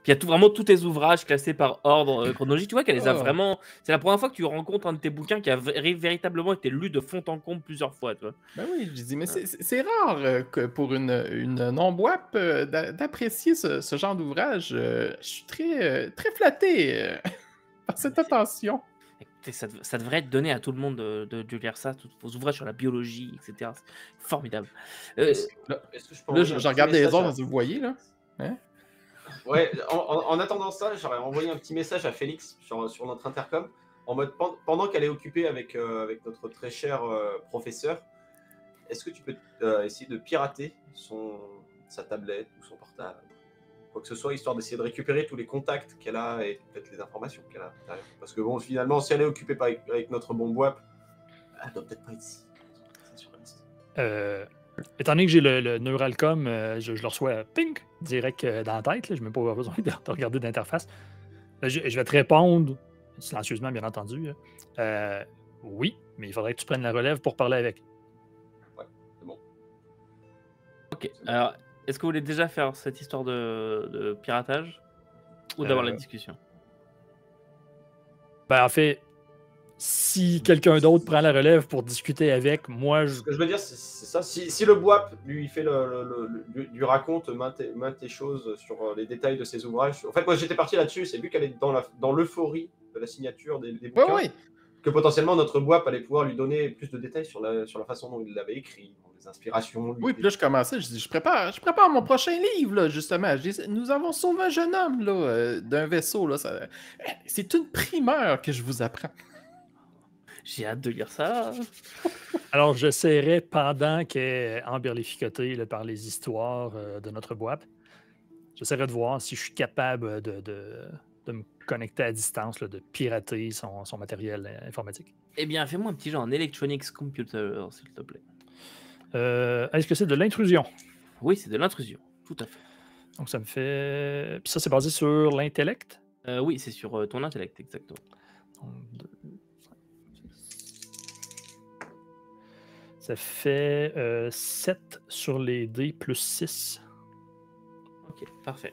Speaker 1: Puis il y a vraiment tous tes ouvrages classés par ordre chronologique. Tu vois qu'elle les a vraiment. C'est la première fois que tu rencontres un de tes bouquins qui a véritablement été lu de fond en comble plusieurs fois. Tu vois.
Speaker 4: Ben oui, je dis, mais c'est rare que pour une non-boap d'apprécier ce genre d'ouvrage. Je suis très flatté par cette attention.
Speaker 1: Écoutez, ça devrait être donné à tout le monde de lire ça, tous vos ouvrages sur la biologie, etc. C'est formidable.
Speaker 4: Est-ce que je regarde les ordres, vous voyez, là? Hein?
Speaker 2: Ouais, en attendant ça, j'aurais envoyé un petit message à Félix sur notre intercom, en mode pendant qu'elle est occupée avec notre très cher professeur, est-ce que tu peux essayer de pirater sa tablette ou son portable, quoi que ce soit, histoire d'essayer de récupérer tous les contacts qu'elle a et peut-être les informations qu'elle a. Parce que bon, finalement, si elle est occupée avec notre bon WAP, elle doit peut-être pas être ici.
Speaker 5: Étant donné que j'ai le Neuralcom, je le reçois ping, direct dans la tête. Là, je n'ai même pas besoin de regarder d'interface. Je vais te répondre, silencieusement, bien entendu. Oui, mais il faudrait que tu prennes la relève pour parler avec.
Speaker 2: Ouais, c'est bon.
Speaker 1: Ok, alors, est-ce que vous voulez déjà faire cette histoire de piratage ou d'avoir la discussion?
Speaker 5: Ben, en fait, si quelqu'un d'autre prend la relève pour discuter avec, moi...
Speaker 2: Ce que je veux dire, c'est ça. Si le BWAP lui fait lui raconte maintes choses sur les détails de ses ouvrages. En fait, moi, j'étais parti là-dessus. C'est vu qu'elle est dans l'euphorie de la signature des bouquins, que potentiellement notre BWAP allait pouvoir lui donner plus de détails sur la façon dont il l'avait écrit, les inspirations.
Speaker 4: Oui, puis là, je commençais, je dis, je prépare mon prochain livre, là, justement. Nous avons sauvé un jeune homme, là, d'un vaisseau, là. C'est une primeur que je vous apprends.
Speaker 1: J'ai hâte de lire ça.
Speaker 5: Alors, j'essaierai, pendant qu'elle est emberlificotée par les histoires de notre boîte, j'essaierai de voir si je suis capable de me connecter à distance, là, de pirater son matériel informatique.
Speaker 1: Eh bien, fais-moi un petit genre en Electronics Computer, s'il te plaît.
Speaker 5: Est-ce que c'est de l'intrusion?
Speaker 1: Oui, c'est de l'intrusion, tout à fait.
Speaker 5: Donc, ça me fait... Puis ça, c'est basé sur l'intellect?
Speaker 1: Oui, c'est sur ton intellect, exactement.
Speaker 5: Donc, ça fait 7 sur les dés plus 6.
Speaker 1: Ok, parfait.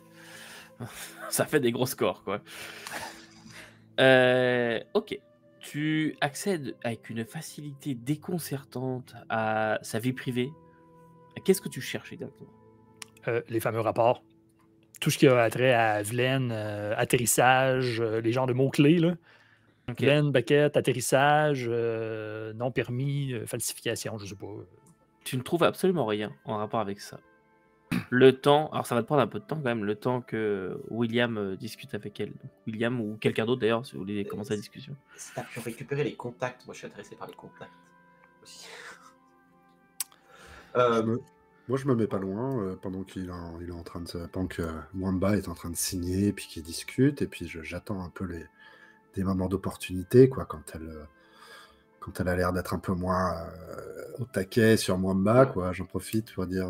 Speaker 1: Ça fait des gros scores, quoi. Ok. Tu accèdes avec une facilité déconcertante à sa vie privée. Qu'est-ce que tu cherches exactement?
Speaker 5: Les fameux rapports. Tout ce qui a trait à Vlen, atterrissage, les genres de mots-clés, là. Okay. Vlen, Beckett, atterrissage, non permis, falsification, je sais pas.
Speaker 1: Tu ne trouves absolument rien en rapport avec ça. Le temps, alors ça va te prendre un peu de temps quand même, le temps que William discute avec elle. Donc, William ou quelqu'un d'autre d'ailleurs, si vous voulez commencer la discussion.
Speaker 2: Si tu as pu récupérer les contacts, moi je suis intéressé par les contacts aussi.
Speaker 3: Moi, je me mets pas loin pendant il est en train de pendant que Mwamba est en train de signer, puis qu'il discute, et puis j'attends un peu des moments d'opportunité, quoi, quand elle a l'air d'être un peu moins au taquet sur Mwamba, quoi. J'en profite pour dire.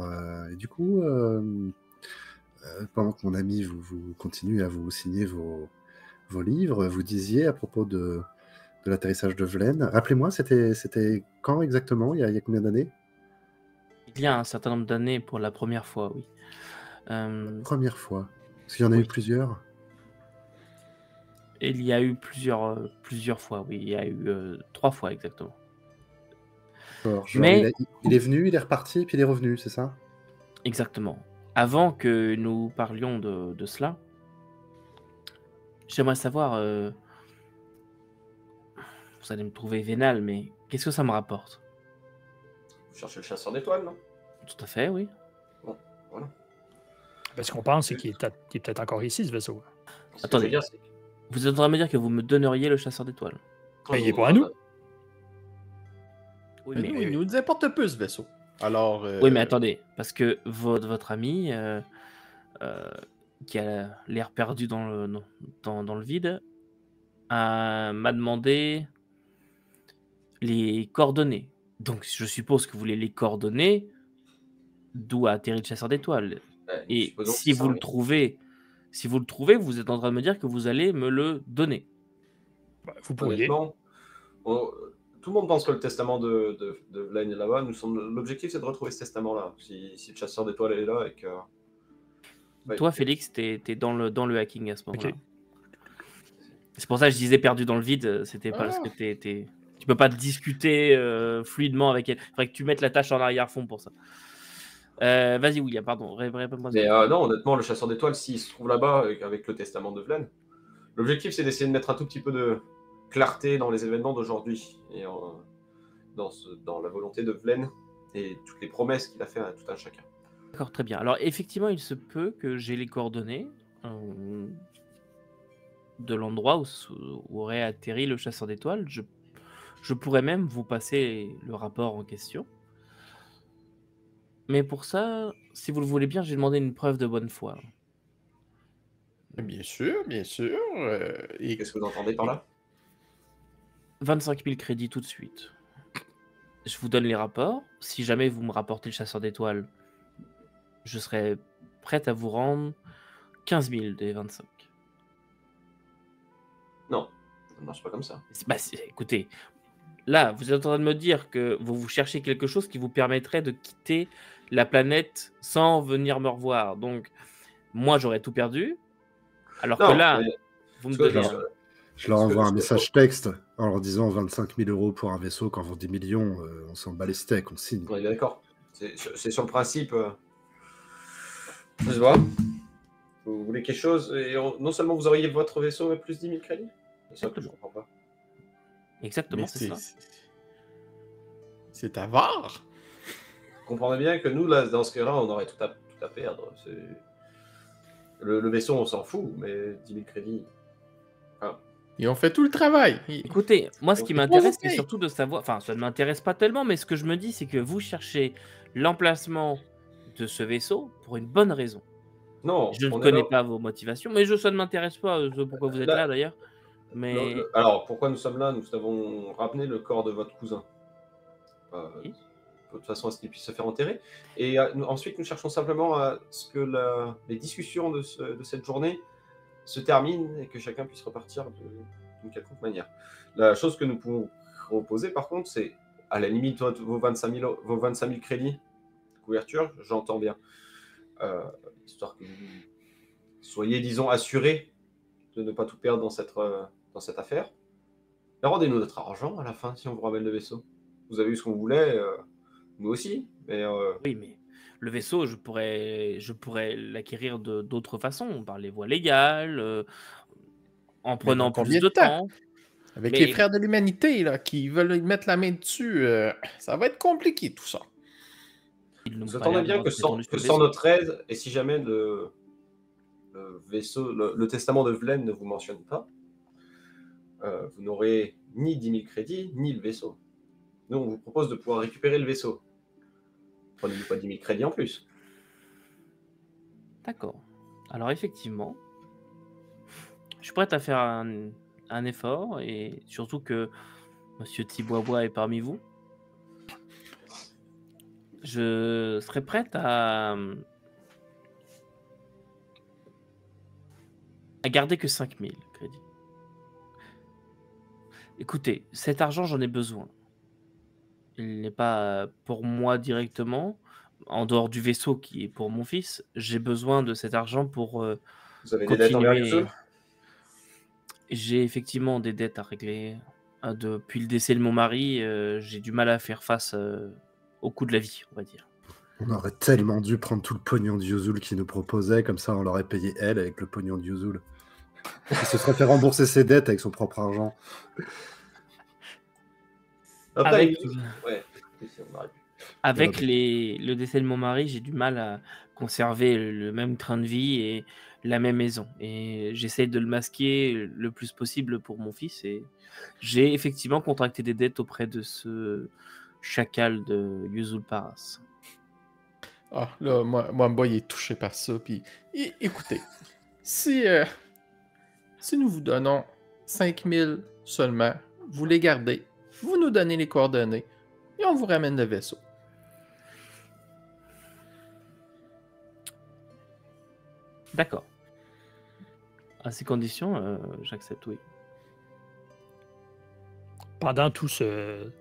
Speaker 3: Et du coup, pendant que mon ami vous continue à vous signer vos livres, vous disiez à propos de l'atterrissage de Vlen. Rappelez-moi, c'était quand exactement? Il y a combien d'années?
Speaker 1: Il y a un certain nombre d'années pour la première fois, oui.
Speaker 3: Première fois. Parce qu'il y en a eu plusieurs.
Speaker 1: Il y a eu plusieurs fois, oui. Il y a eu 3 fois exactement.
Speaker 3: Genre,
Speaker 1: Mais
Speaker 3: il est venu, il est reparti, puis il est revenu, c'est ça?
Speaker 1: exactement. Avant que nous parlions de cela, j'aimerais savoir, vous allez me trouver vénal, mais qu'est-ce que ça me rapporte?
Speaker 2: Vous cherchez le chasseur d'étoiles, non?
Speaker 1: Tout à fait, oui.
Speaker 2: Bon, voilà.
Speaker 5: Ben, ce qu'on pense, c'est qu'il est peut-être encore ici, ce vaisseau.
Speaker 1: Attendez, vous êtes en train de me dire que vous me donneriez le chasseur d'étoiles?
Speaker 5: Ben, il est pas à nous.
Speaker 1: Oui,
Speaker 4: Mais nous, il nous importe peu, ce vaisseau. Alors.
Speaker 1: Oui, mais attendez, parce que votre ami, qui a l'air perdu dans le vide, m'a demandé les coordonnées. Donc, je suppose que vous voulez les coordonnées d'où a atterri le chasseur d'étoiles. Et si vous le trouvez, vous êtes en train de me dire que vous allez me le donner.
Speaker 5: Ben, vous pourriez.
Speaker 2: Honnêtement, tout le monde pense que le testament de Vlen est là-bas. L'objectif, c'est de retrouver ce testament-là. Si le chasseur d'étoiles est là et que.
Speaker 1: Toi, Félix, t'es dans le hacking à ce moment-là.
Speaker 5: Ok.
Speaker 1: C'est pour ça que je disais perdu dans le vide. C'était parce que tu peux pas discuter fluidement avec elle. Il faudrait que tu mettes la tâche en arrière-fond pour ça. Vas-y, William, pardon. Réponds-moi.
Speaker 2: Mais non, honnêtement, le chasseur d'étoiles, s'il se trouve là-bas avec le testament de Vlen, l'objectif, c'est d'essayer de mettre un tout petit peu de clarté dans les événements d'aujourd'hui et dans la volonté de Vlen et toutes les promesses qu'il a fait à tout un chacun.
Speaker 1: D'accord, très bien. Alors, effectivement, il se peut que j'ai les coordonnées de l'endroit où aurait atterri le chasseur d'étoiles. Je pourrais même vous passer le rapport en question. Mais pour ça, si vous le voulez bien, j'ai demandé une preuve de bonne foi.
Speaker 4: Bien sûr, bien sûr. Et
Speaker 2: qu'est-ce que vous entendez par là?
Speaker 1: 25 000 crédits tout de suite. Je vous donne les rapports. Si jamais vous me rapportez le chasseur d'étoiles, je serai prête à vous rendre 15 000 des 25.
Speaker 2: Non, ça ne marche pas comme ça.
Speaker 1: Écoutez, là, vous êtes en train de me dire que vous cherchez quelque chose qui vous permettrait de quitter la planète sans venir me revoir. Donc, moi, j'aurais tout perdu. Alors que là, vous me donnez...
Speaker 3: Je leur envoie un message texte en leur disant 25 000 € pour un vaisseau quand on vaut 10 millions, on s'en bat les steaks, on signe.
Speaker 2: On est d'accord. C'est sur le principe. Je vois. Vous voulez quelque chose et non seulement vous auriez votre vaisseau mais plus 10 000 crédits. C'est ça que je comprends pas.
Speaker 1: Exactement, c'est ça.
Speaker 4: C'est avare.
Speaker 2: Vous comprenez bien que nous, là, dans ce cas-là, on aurait tout à perdre. Le vaisseau, on s'en fout, mais 10 000 crédits. Enfin,
Speaker 4: et on fait tout le travail.
Speaker 1: Écoutez, moi, ce qui m'intéresse, c'est surtout de savoir... Enfin, ça ne m'intéresse pas tellement, mais ce que je me dis, c'est que vous cherchez l'emplacement de ce vaisseau pour une bonne raison.
Speaker 2: Non,
Speaker 1: je ne connais pas vos motivations, mais ça ne m'intéresse pas pourquoi vous êtes là, d'ailleurs. Mais...
Speaker 2: Alors, pourquoi nous sommes là? Nous avons ramené le corps de votre cousin. De toute façon, à ce qu'il puisse se faire enterrer. Et ensuite, nous cherchons simplement à ce que les discussions de cette journée se terminent et que chacun puisse repartir d'une quelconque manière. La chose que nous pouvons proposer, par contre, c'est, à la limite, vos 25 000 crédits de couverture, j'entends bien. Histoire que vous soyez, disons, assurés de ne pas tout perdre dans cette affaire. Mais rendez-nous notre argent à la fin si on vous ramène le vaisseau. Vous avez eu ce qu'on voulait, nous aussi. Mais
Speaker 1: oui, mais le vaisseau, je pourrais l'acquérir d'autres façons, par les voies légales, en prenant plus de temps.
Speaker 4: Avec les frères de l'humanité là, qui veulent mettre la main dessus, ça va être compliqué tout ça.
Speaker 2: Vous attendez bien que sans notre aide, et si jamais le vaisseau, le testament de Vlen ne vous mentionne pas, vous n'aurez ni 10 000 crédits, ni le vaisseau. Nous, on vous propose de pouvoir récupérer le vaisseau. Prenez-nous pas 10 000 crédits en plus.
Speaker 1: D'accord. Alors effectivement, je suis prête à faire un effort, et surtout que Monsieur Tibois est parmi vous. Je serais prête à garder que 5000 crédits. Écoutez, cet argent, j'en ai besoin. Il n'est pas pour moi directement, en dehors du vaisseau qui est pour mon fils. J'ai besoin de cet argent pour
Speaker 2: Vous avez des dettes envers Yusul?
Speaker 1: J'ai effectivement des dettes à régler. Depuis le décès de mon mari, j'ai du mal à faire face au coût de la vie, on va dire.
Speaker 3: On aurait tellement dû prendre tout le pognon de Yusul qu'il nous proposait, comme ça on l'aurait payé elle avec le pognon de Yusul. Il se serait fait rembourser ses dettes avec son propre argent.
Speaker 2: Après,
Speaker 1: avec le décès de mon mari, j'ai du mal à conserver le même train de vie et la même maison. Et j'essaie de le masquer le plus possible pour mon fils. Et j'ai effectivement contracté des dettes auprès de ce chacal de Yusul Paras.
Speaker 4: Ah, là, moi, il est touché par ça. Puis, écoutez, si nous vous donnons 5000 seulement, vous les gardez, vous nous donnez les coordonnées, et on vous ramène le vaisseau.
Speaker 1: D'accord. À ces conditions, j'accepte, oui.
Speaker 5: Pendant tout ce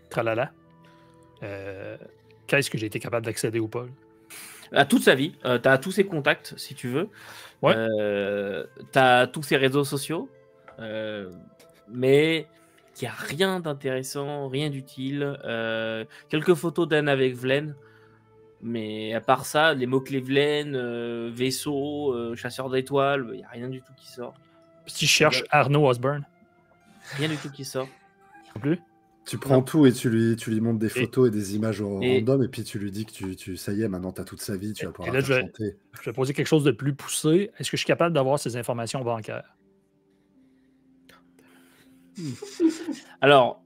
Speaker 5: tralala, qu'est-ce que j'ai été capable d'accéder ou pas?
Speaker 1: À toute sa vie. Tu as tous ses contacts, si tu veux.
Speaker 5: Ouais.
Speaker 1: Tu as tous ses réseaux sociaux. Mais il n'y a rien d'intéressant, rien d'utile. Quelques photos d'Anne avec Vlen. Mais à part ça, les mots-clés Vlen, vaisseau, chasseur d'étoiles, il n'y a rien du tout qui sort.
Speaker 5: Si je cherche Arnaud Osborne.
Speaker 1: Rien du tout qui sort.
Speaker 5: Non plus.
Speaker 3: Tu prends tout et tu lui montres des photos et des images random, et puis tu lui dis que ça y est, maintenant tu as toute sa vie, tu vas pouvoir la faire chanter.
Speaker 5: Je vais poser quelque chose de plus poussé. Est-ce que je suis capable d'avoir ces informations bancaires?
Speaker 1: Alors,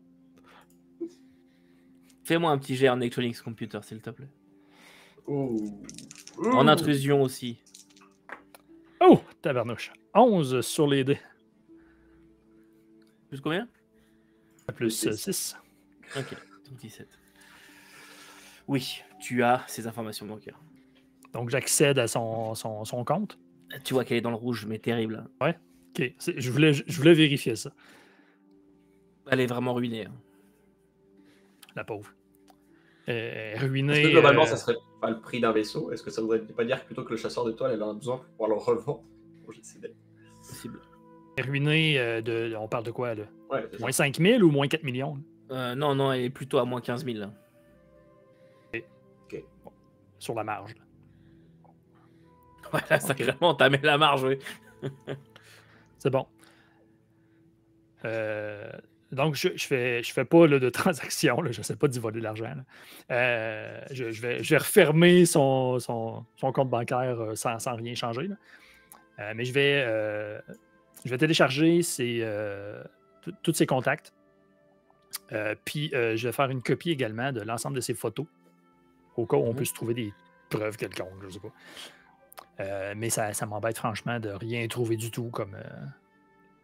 Speaker 1: fais-moi un petit jet en Electronics Computer, s'il te plaît. En intrusion aussi.
Speaker 5: Oh, tabarnouche. 11 sur les dés.
Speaker 1: Plus combien?
Speaker 5: Plus 6.
Speaker 1: Ok, donc 17. Oui, tu as ces informations bancaires.
Speaker 5: Donc j'accède à son compte.
Speaker 1: Tu vois qu'elle est dans le rouge, mais terrible.
Speaker 5: Ouais, ok. Je voulais vérifier ça.
Speaker 1: Elle est vraiment ruinée. Hein.
Speaker 5: La pauvre. Ruinée.
Speaker 2: Est-ce que globalement, ça serait pas le prix d'un vaisseau? Est-ce que ça voudrait pas dire plutôt que le chasseur d'étoiles elle en a besoin pour pouvoir le revendre?
Speaker 1: Possible.
Speaker 5: Ruinée on parle de quoi là?
Speaker 2: Ouais,
Speaker 5: moins 5 000 ou moins 4 millions?
Speaker 1: Non, elle est plutôt à moins 15 000. Là.
Speaker 2: Ok.
Speaker 5: Bon, sur la marge. Là.
Speaker 1: Ouais, là, sacrément, t'as mis la marge, oui.
Speaker 5: C'est bon. Donc, je fais pas là, de transaction. Je ne sais pas d'y voler de l'argent. Je vais refermer son compte bancaire sans rien changer. Là. Mais je vais télécharger tous ses contacts. Puis, je vais faire une copie également de l'ensemble de ses photos, au cas où on puisse trouver des preuves quelconques, je ne sais pas. Mais ça m'embête franchement de rien trouver du tout comme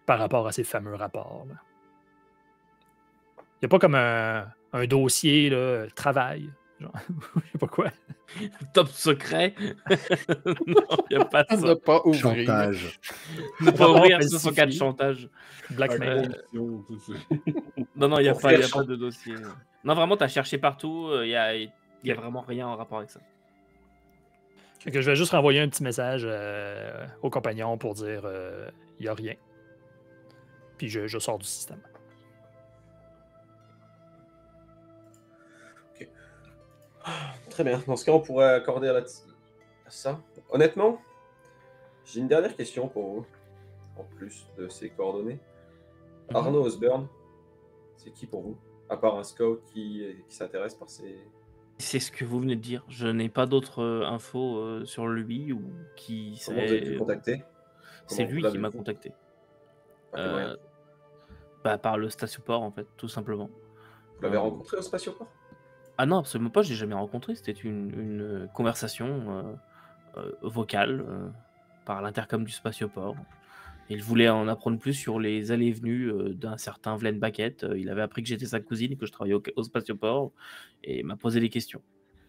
Speaker 5: par rapport à ces fameux rapports. Il n'y a pas comme un dossier, là, travail. Genre, je sais pas quoi.
Speaker 1: Top secret. Non, il n'y a pas de ça.
Speaker 4: Ne pas ouvrir.
Speaker 3: Chantage.
Speaker 1: Ne pas ouvrir 504 chantage.
Speaker 5: Blackmail.
Speaker 1: Non, il n'y a pas de dossier. Non, vraiment, tu as cherché partout. Il n'y a vraiment rien en rapport avec ça.
Speaker 5: Fait que je vais juste renvoyer un petit message aux compagnons pour dire il n'y a rien. Puis je sors du système.
Speaker 2: Ok. Très bien. Dans ce cas, on pourrait accorder à ça. Honnêtement, j'ai une dernière question pour vous, en plus de ces coordonnées. Arnaud Osborne, c'est qui pour vous? À part un scout qui s'intéresse par ces...
Speaker 1: C'est ce que vous venez de dire. Je n'ai pas d'autres infos sur lui ou qui...
Speaker 2: Comment vous avez pu le contacter?
Speaker 1: C'est lui qui m'a contacté. Par le spatioport, en fait, tout simplement.
Speaker 2: Vous l'avez rencontré au spatioport?
Speaker 1: Ah non, absolument pas, je l'ai jamais rencontré. C'était une conversation vocale par l'intercom du spatioport. Il voulait en apprendre plus sur les allées et venues d'un certain Vlen Baquette. Il avait appris que j'étais sa cousine et que je travaillais au spatioport et m'a posé des questions.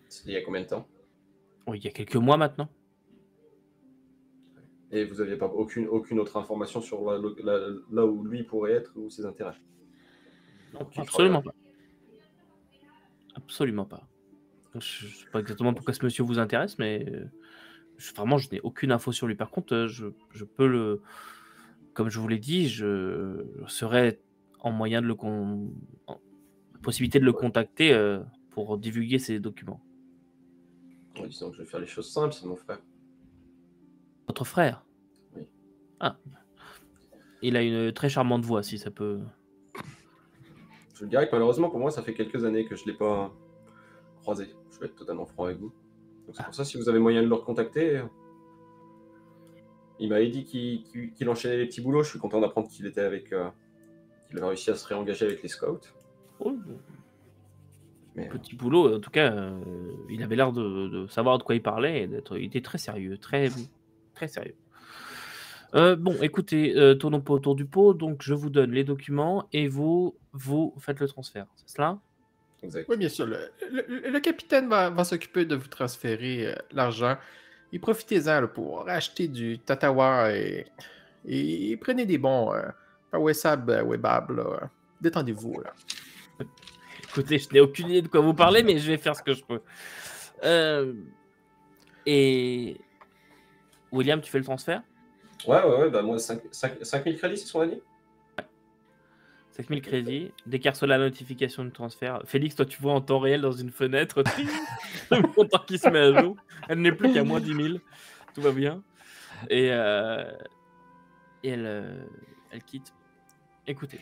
Speaker 2: C'était il y a combien de temps?
Speaker 1: Oui, il y a quelques mois maintenant.
Speaker 2: Et vous n'aviez pas aucune autre information sur là où lui pourrait être ou ses intérêts?
Speaker 1: Non, absolument pas. Absolument pas. Je ne sais pas exactement pourquoi ce monsieur vous intéresse, mais vraiment, je n'ai aucune info sur lui. Par contre, je peux le... Comme je vous l'ai dit, je serais en moyen de possibilité de le contacter pour divulguer ses documents.
Speaker 2: Oui, disons que je vais faire les choses simples, c'est mon frère.
Speaker 1: Votre frère?
Speaker 2: Oui.
Speaker 1: Ah. Il a une très charmante voix, si ça peut...
Speaker 2: Je vous dirais que malheureusement pour moi, ça fait quelques années que je ne l'ai pas croisé. Je vais être totalement franc avec vous. Donc c'est pour ça, si vous avez moyen de le recontacter... Il m'avait dit qu'il enchaînait les petits boulots. Je suis content d'apprendre qu'il était avec... qu'il avait réussi à se réengager avec les scouts.
Speaker 1: Oh. Mais, petit boulot, en tout cas, il avait l'air de savoir de quoi il parlait et il était très sérieux, très sérieux. Bon, écoutez, tournons pas autour du pot, donc je vous donne les documents et vous faites le transfert, c'est cela?
Speaker 2: Exact.
Speaker 4: Oui, bien sûr. Le capitaine va s'occuper de vous transférer l'argent. Et profitez-en pour acheter du tatawa et prenez des bons Wesab Webab. Détendez-vous. Là.
Speaker 1: Écoutez, je n'ai aucune idée de quoi vous parlez, mais je vais faire ce que je peux. Et William, tu fais le transfert?
Speaker 2: Ouais, bah moi 5 000 crédits, c'est ce qu'on a dit?
Speaker 1: 5 000 crédits. Dès qu'il reçoit la notification de transfert, Félix, toi tu vois en temps réel dans une fenêtre, le montant qui se met à jour. Elle n'est plus qu'à moins 10 000. Tout va bien. Et elle quitte. Écoutez,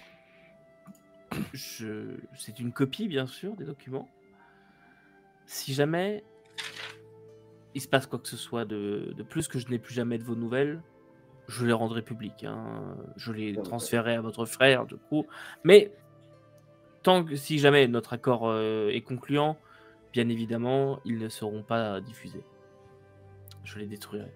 Speaker 1: c'est une copie, bien sûr, des documents. Si jamais il se passe quoi que ce soit de plus, que je n'ai plus jamais de vos nouvelles, je les rendrai publics. Hein. Je les transférerai à votre frère, du coup. Mais si jamais notre accord est concluant, bien évidemment, ils ne seront pas diffusés. Je les détruirai.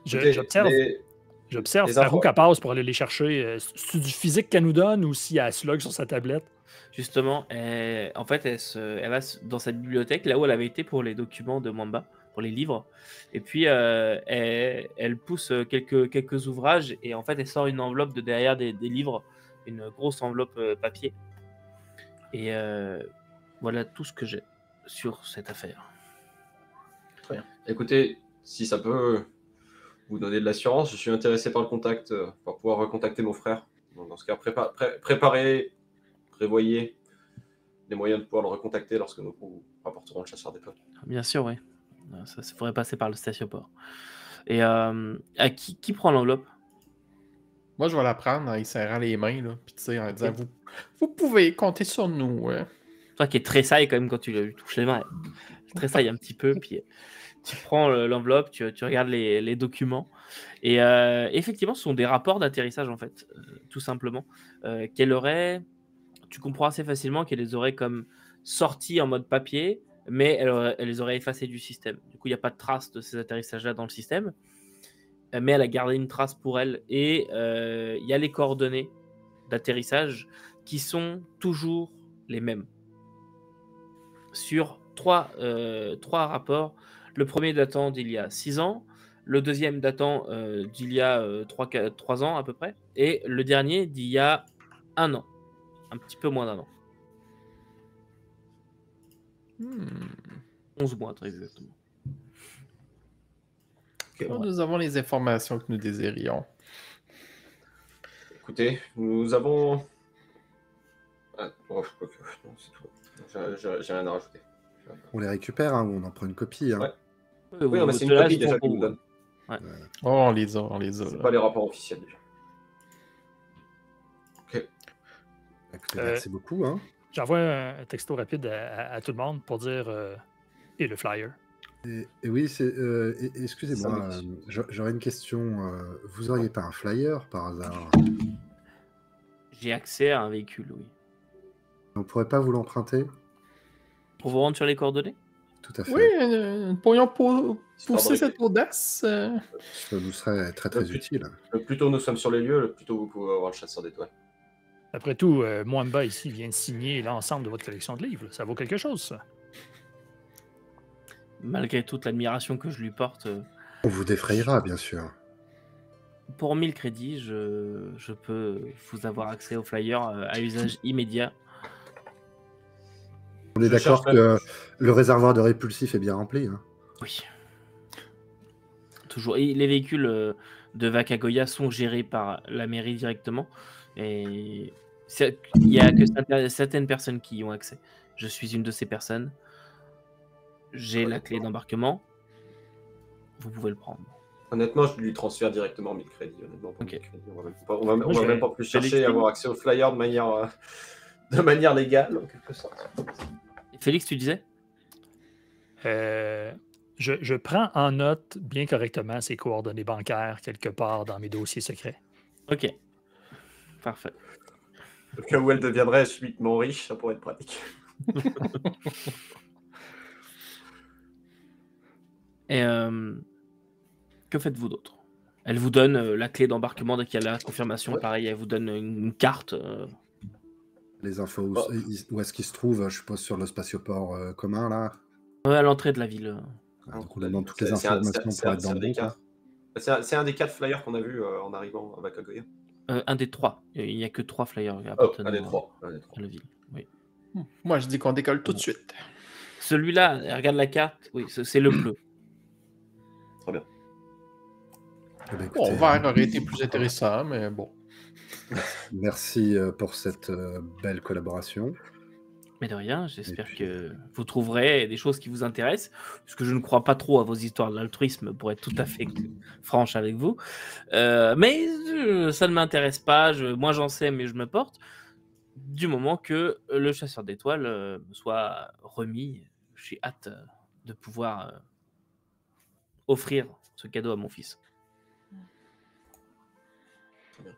Speaker 5: J'observe par où qu'elle passe pour aller les chercher. C'est du physique qu'elle nous donne ou si elle slug sur sa tablette?
Speaker 1: Justement, en fait, elle va dans cette bibliothèque, là où elle avait été pour les documents de Mwamba, pour les livres. Et puis, elle pousse quelques ouvrages et en fait, elle sort une enveloppe de derrière des livres, une grosse enveloppe papier. Et voilà tout ce que j'ai sur cette affaire.
Speaker 2: Très bien. Écoutez, si ça peut vous donner de l'assurance, je suis intéressé par le contact, pour pouvoir recontacter mon frère. Donc, dans ce cas, prévoyez les moyens de pouvoir le recontacter lorsque nous vous rapporterons le chasseur d'étoiles.
Speaker 1: Bien sûr, oui. Ça faudrait passer par le statioport. Et qui prend l'enveloppe?
Speaker 4: Moi, je vais la prendre en y serrant les mains, là, puis tu sais, en disant, vous pouvez compter sur nous.
Speaker 1: Toi qui es tressaille quand même quand tu lui touches les mains. Tressaille un petit peu, puis tu prends l'enveloppe, tu regardes les documents. Et effectivement, ce sont des rapports d'atterrissage, en fait, tout simplement. Tu comprends assez facilement qu'elle les aurait comme sortis en mode papier, mais elle les aurait effacés du système. Du coup, il n'y a pas de trace de ces atterrissages-là dans le système. Mais elle a gardé une trace pour elle. Et il y a les coordonnées d'atterrissage qui sont toujours les mêmes. Sur trois rapports. Le premier datant d'il y a 6 ans. Le deuxième datant d'il y a 3 ans à peu près. Et le dernier d'il y a 1 an. Un petit peu moins d'1 an. 11 mois, très exactement.
Speaker 4: Okay, nous avons les informations que nous désirions.
Speaker 2: Écoutez, nous avons... Ah, non, c'est tout. J'ai rien à rajouter.
Speaker 3: On les récupère, hein, ou on en prend une copie. Hein.
Speaker 2: Ouais. Oui, mais c'est une copie déjà qu'ils nous donnent.
Speaker 1: Ouais.
Speaker 4: Oh, on les a.
Speaker 2: C'est pas les rapports officiels déjà. Ok.
Speaker 3: Merci beaucoup. Hein.
Speaker 5: J'envoie un texto rapide à tout le monde pour dire et le flyer.
Speaker 3: Et oui, excusez-moi, j'aurais une question. Vous auriez pas un flyer par hasard?
Speaker 1: J'ai accès à un véhicule, oui.
Speaker 3: On pourrait pas vous l'emprunter?
Speaker 1: Pour vous rendre sur les coordonnées?
Speaker 3: Tout à fait.
Speaker 4: Oui, nous pourrions pousser cette audace.
Speaker 3: Ça nous serait très très utile.
Speaker 2: Le plus tôt nous sommes sur les lieux, le plus tôt vous pouvez avoir le chasseur d'étoiles.
Speaker 5: Après tout, Mwamba ici vient de signer l'ensemble de votre collection de livres. Ça vaut quelque chose, ça.
Speaker 1: Malgré toute l'admiration que je lui porte,
Speaker 3: On vous défrayera, bien sûr.
Speaker 1: pour 1000 crédits, je peux vous avoir accès au flyer à usage immédiat.
Speaker 3: On est d'accord que le réservoir de répulsif est bien rempli. Hein.
Speaker 1: Oui. Toujours. Et les véhicules de Vakagoya sont gérés par la mairie directement. Et il n'y a que certaines personnes qui y ont accès. Je suis une de ces personnes. J'ai la clé d'embarquement. Vous pouvez le prendre.
Speaker 2: Honnêtement, je lui transfère directement 1000 crédits. Honnêtement, pour 1000 crédits. On va même pas plus
Speaker 1: je
Speaker 2: chercher à avoir accès au flyer de manière légale, en quelque sorte.
Speaker 1: Félix, tu disais?
Speaker 5: Je prends en note bien correctement ces coordonnées bancaires quelque part dans mes dossiers secrets.
Speaker 1: Ok. Parfait.
Speaker 2: Au cas où elle deviendrait subitement riche, ça pourrait être pratique.
Speaker 1: Et que faites-vous d'autre? Elle vous donne la clé d'embarquement dès qu'il y a la confirmation. Ouais. Pareil, elle vous donne une carte.
Speaker 3: Les infos, où est-ce qu'il se trouve? Je suppose sur le spatioport commun, là.
Speaker 1: À l'entrée de la ville.
Speaker 3: Donc on demande toutes les informations pour être dans le bon.
Speaker 2: C'est un des 4 flyers qu'on a vu en arrivant à Vakagoya.
Speaker 1: Un des 3. Il n'y a que 3 flyers
Speaker 2: appartenant à
Speaker 1: la ville. Oui.
Speaker 4: Moi, je dis qu'on décolle tout de suite.
Speaker 1: Celui-là, regarde la carte. Oui, c'est le bleu.
Speaker 2: Très bien.
Speaker 4: Bon, vert aurait été plus intéressant, mais bon.
Speaker 3: Merci pour cette belle collaboration.
Speaker 1: Mais de rien, j'espère que vous trouverez des choses qui vous intéressent, parce que je ne crois pas trop à vos histoires d'altruisme, pour être tout à fait franche avec vous. Mais ça ne m'intéresse pas, moi j'en sais, mais je me porte. Du moment que le chasseur d'étoiles me soit remis, j'ai hâte de pouvoir offrir ce cadeau à mon fils.
Speaker 2: Très bien.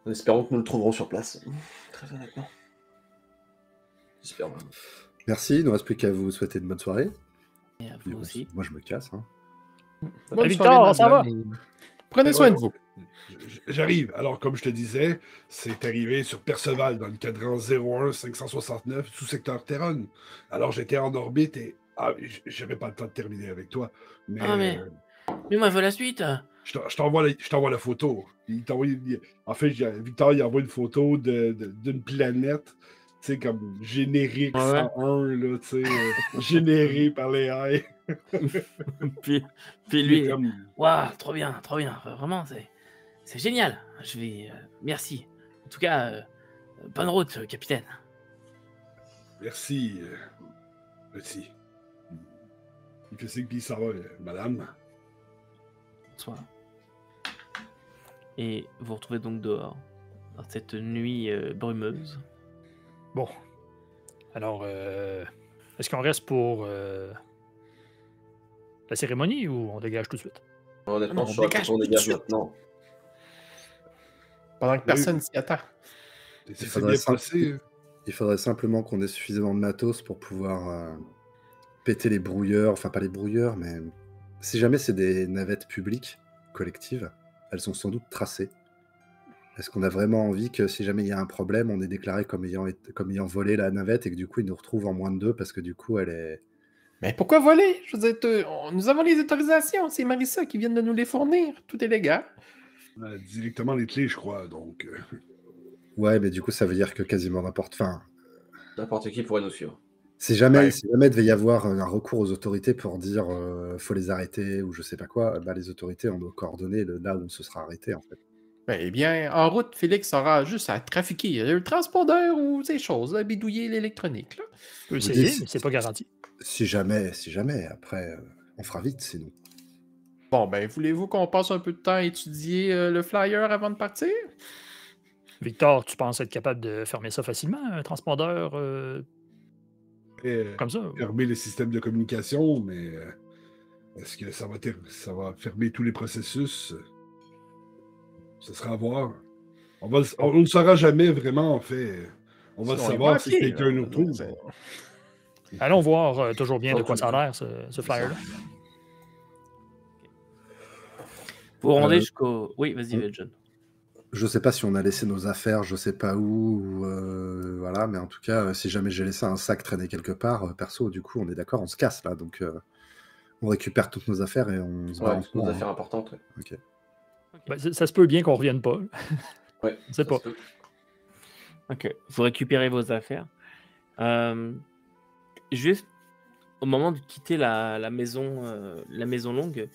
Speaker 2: En espérant que nous le trouverons sur place, très honnêtement. J'espère vraiment.
Speaker 3: Merci, il ne reste plus qu'à vous souhaiter une bonne soirée.
Speaker 1: Et à vous aussi.
Speaker 3: Moi je me casse. Hein.
Speaker 5: Victor, ça va?
Speaker 4: Prenez soin de vous.
Speaker 6: J'arrive. Alors, comme je te disais, c'est arrivé sur Perceval dans le cadran 01-569 sous secteur Terron. Alors, j'étais en orbite et j'avais pas le temps de terminer avec toi. Mais
Speaker 1: moi, je veux la suite.
Speaker 6: Je t'envoie la photo. En fait, Victor, il envoie une photo d'une planète. Tu sais, comme générique 101, là, tu sais, généré par les AI.
Speaker 1: puis lui, waouh, trop bien, vraiment, c'est génial. Je vais, merci. En tout cas, bonne route, capitaine.
Speaker 6: Merci, petit. Qu'est-ce que ça va, madame?
Speaker 1: Bonsoir. Et vous retrouvez donc dehors, dans cette nuit brumeuse.
Speaker 5: Bon. Alors, est-ce qu'on reste pour la cérémonie ou on dégage tout de suite?
Speaker 2: Honnêtement, on dégage maintenant.
Speaker 4: Pendant que personne s'y attend.
Speaker 3: Il faudrait simplement qu'on ait suffisamment de matos pour pouvoir péter les brouilleurs. Enfin, pas les brouilleurs, mais si jamais c'est des navettes publiques, collectives, elles sont sans doute tracées. Est-ce qu'on a vraiment envie que si jamais il y a un problème, on est déclaré comme ayant volé la navette et que du coup, ils nous retrouvent en moins de 2 parce que du coup, elle est...
Speaker 4: Mais pourquoi voler? Je veux dire, nous avons les autorisations. C'est Marissa qui vient de nous les fournir. Tout est légal.
Speaker 6: Directement les clés, je crois, donc...
Speaker 3: Ouais, mais du coup, ça veut dire que quasiment n'importe
Speaker 2: qui pourrait nous suivre.
Speaker 3: Si jamais il devait y avoir un recours aux autorités pour dire faut les arrêter ou je sais pas quoi, bah, les autorités ont nos coordonnées là où on se sera arrêté, en fait.
Speaker 4: Eh bien, en route, Félix aura juste à trafiquer le transpondeur ou ces choses, à bidouiller l'électronique.
Speaker 5: On peut essayer, mais c'est pas garanti.
Speaker 3: Si jamais, après, on fera vite, sinon.
Speaker 4: Bon, ben, voulez-vous qu'on passe un peu de temps à étudier le flyer avant de partir?
Speaker 5: Victor, tu penses être capable de fermer ça facilement, un transpondeur comme ça?
Speaker 6: Fermer les systèmes de communication, mais est-ce que ça va fermer tous les processus? Ce sera à voir. On ne le saura jamais vraiment, en fait. On va
Speaker 4: Sinon, il
Speaker 6: savoir
Speaker 4: va à
Speaker 6: si
Speaker 4: pied,
Speaker 6: quelqu'un
Speaker 4: là.
Speaker 6: nous trouve.
Speaker 5: Allons voir toujours bien de quoi ça a l'air, ce flyer-là.
Speaker 1: Vous vous rendez
Speaker 3: Euh,
Speaker 1: jusqu'au... Oui, vas-y,
Speaker 3: on-
Speaker 1: John.
Speaker 3: Je sais pas si on a laissé nos affaires, je sais pas où, voilà, mais en tout cas, si jamais j'ai laissé un sac traîner quelque part, perso, du coup, on est d'accord, on se casse là, donc on récupère toutes nos affaires et on se barre en
Speaker 2: Ouais,
Speaker 3: courant,
Speaker 2: nos
Speaker 3: hein.
Speaker 2: affaires importantes. Ouais.
Speaker 3: Ok.
Speaker 5: Ben, ça se peut bien qu'on revienne pas.
Speaker 2: Ouais,
Speaker 5: Je sais
Speaker 2: ça
Speaker 5: pas.
Speaker 2: se peut.
Speaker 1: Ok, vous récupérez vos affaires. Juste au moment de quitter la maison longue,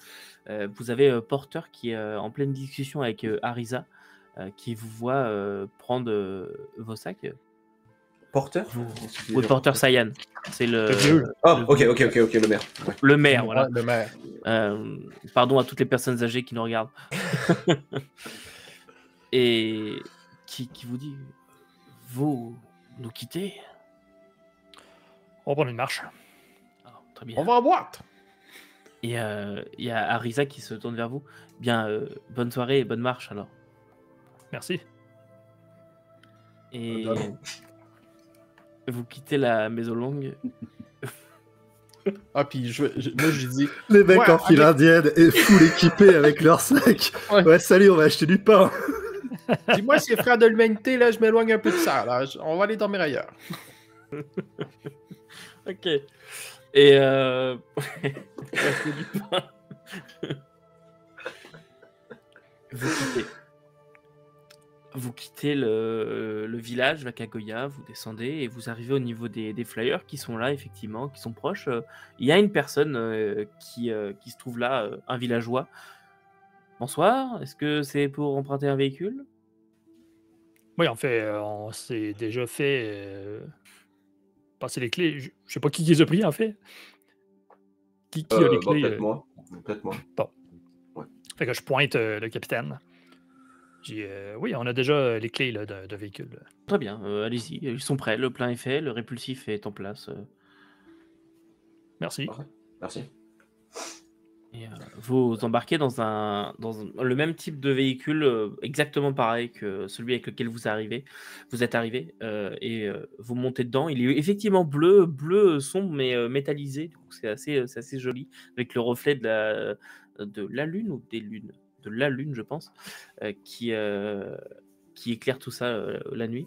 Speaker 1: vous avez Porter qui est en pleine discussion avec Arisa, qui vous voit prendre vos sacs.
Speaker 2: Porteur
Speaker 1: Oui, Porter Sayan. C'est
Speaker 5: Le vieux.
Speaker 2: Ah, ok, le maire. Ouais.
Speaker 1: le maire, voilà.
Speaker 4: Le maire.
Speaker 1: Pardon à toutes les personnes âgées qui nous regardent. Et qui vous dit, vous nous quittez?
Speaker 5: On va prendre une marche.
Speaker 1: Ah, très bien.
Speaker 4: On va en boîte.
Speaker 1: Et il y a Arisa qui se tourne vers vous. Bien, bonne soirée et bonne marche alors.
Speaker 5: Merci.
Speaker 1: Et
Speaker 6: D'accord.
Speaker 1: vous quittez la maison longue.
Speaker 4: Ah, puis moi, je dis...
Speaker 3: Les mecs
Speaker 4: Ouais,
Speaker 3: en file indienne et full équipés avec leurs sacs.
Speaker 4: Ouais.
Speaker 3: Ouais, salut, on va acheter du pain.
Speaker 4: Dis-moi, si frère de l'humanité, là, je m'éloigne un peu de ça. Là. On va aller dormir ailleurs.
Speaker 1: Ok. Et c'est du pain. Vous quittez le village, la Kagoya, vous descendez et vous arrivez au niveau des flyers qui sont là, effectivement, qui sont proches. Il y a une personne qui se trouve là, un villageois. Bonsoir, est-ce que c'est pour emprunter un véhicule?
Speaker 5: Oui, en fait, on s'est déjà fait passer les clés. Je sais pas qui les a pris, en fait. Qui a les clés?
Speaker 2: Peut-être moi. Peut-être moi.
Speaker 5: Bon.
Speaker 2: Ouais.
Speaker 5: Fait que je pointe le capitaine. J'ai oui, on a déjà les clés là, de véhicule.
Speaker 1: Très bien, allez-y, ils sont prêts, le plein est fait, le répulsif est en place.
Speaker 5: Merci.
Speaker 2: Parfait. Merci.
Speaker 1: Et vous embarquez dans le même type de véhicule, exactement pareil que celui avec lequel vous êtes arrivé, et vous montez dedans. Il est effectivement bleu sombre, mais métallisé, du coup c'est assez joli, avec le reflet de la lune ou des lunes? De la lune, je pense, qui éclaire tout ça la nuit.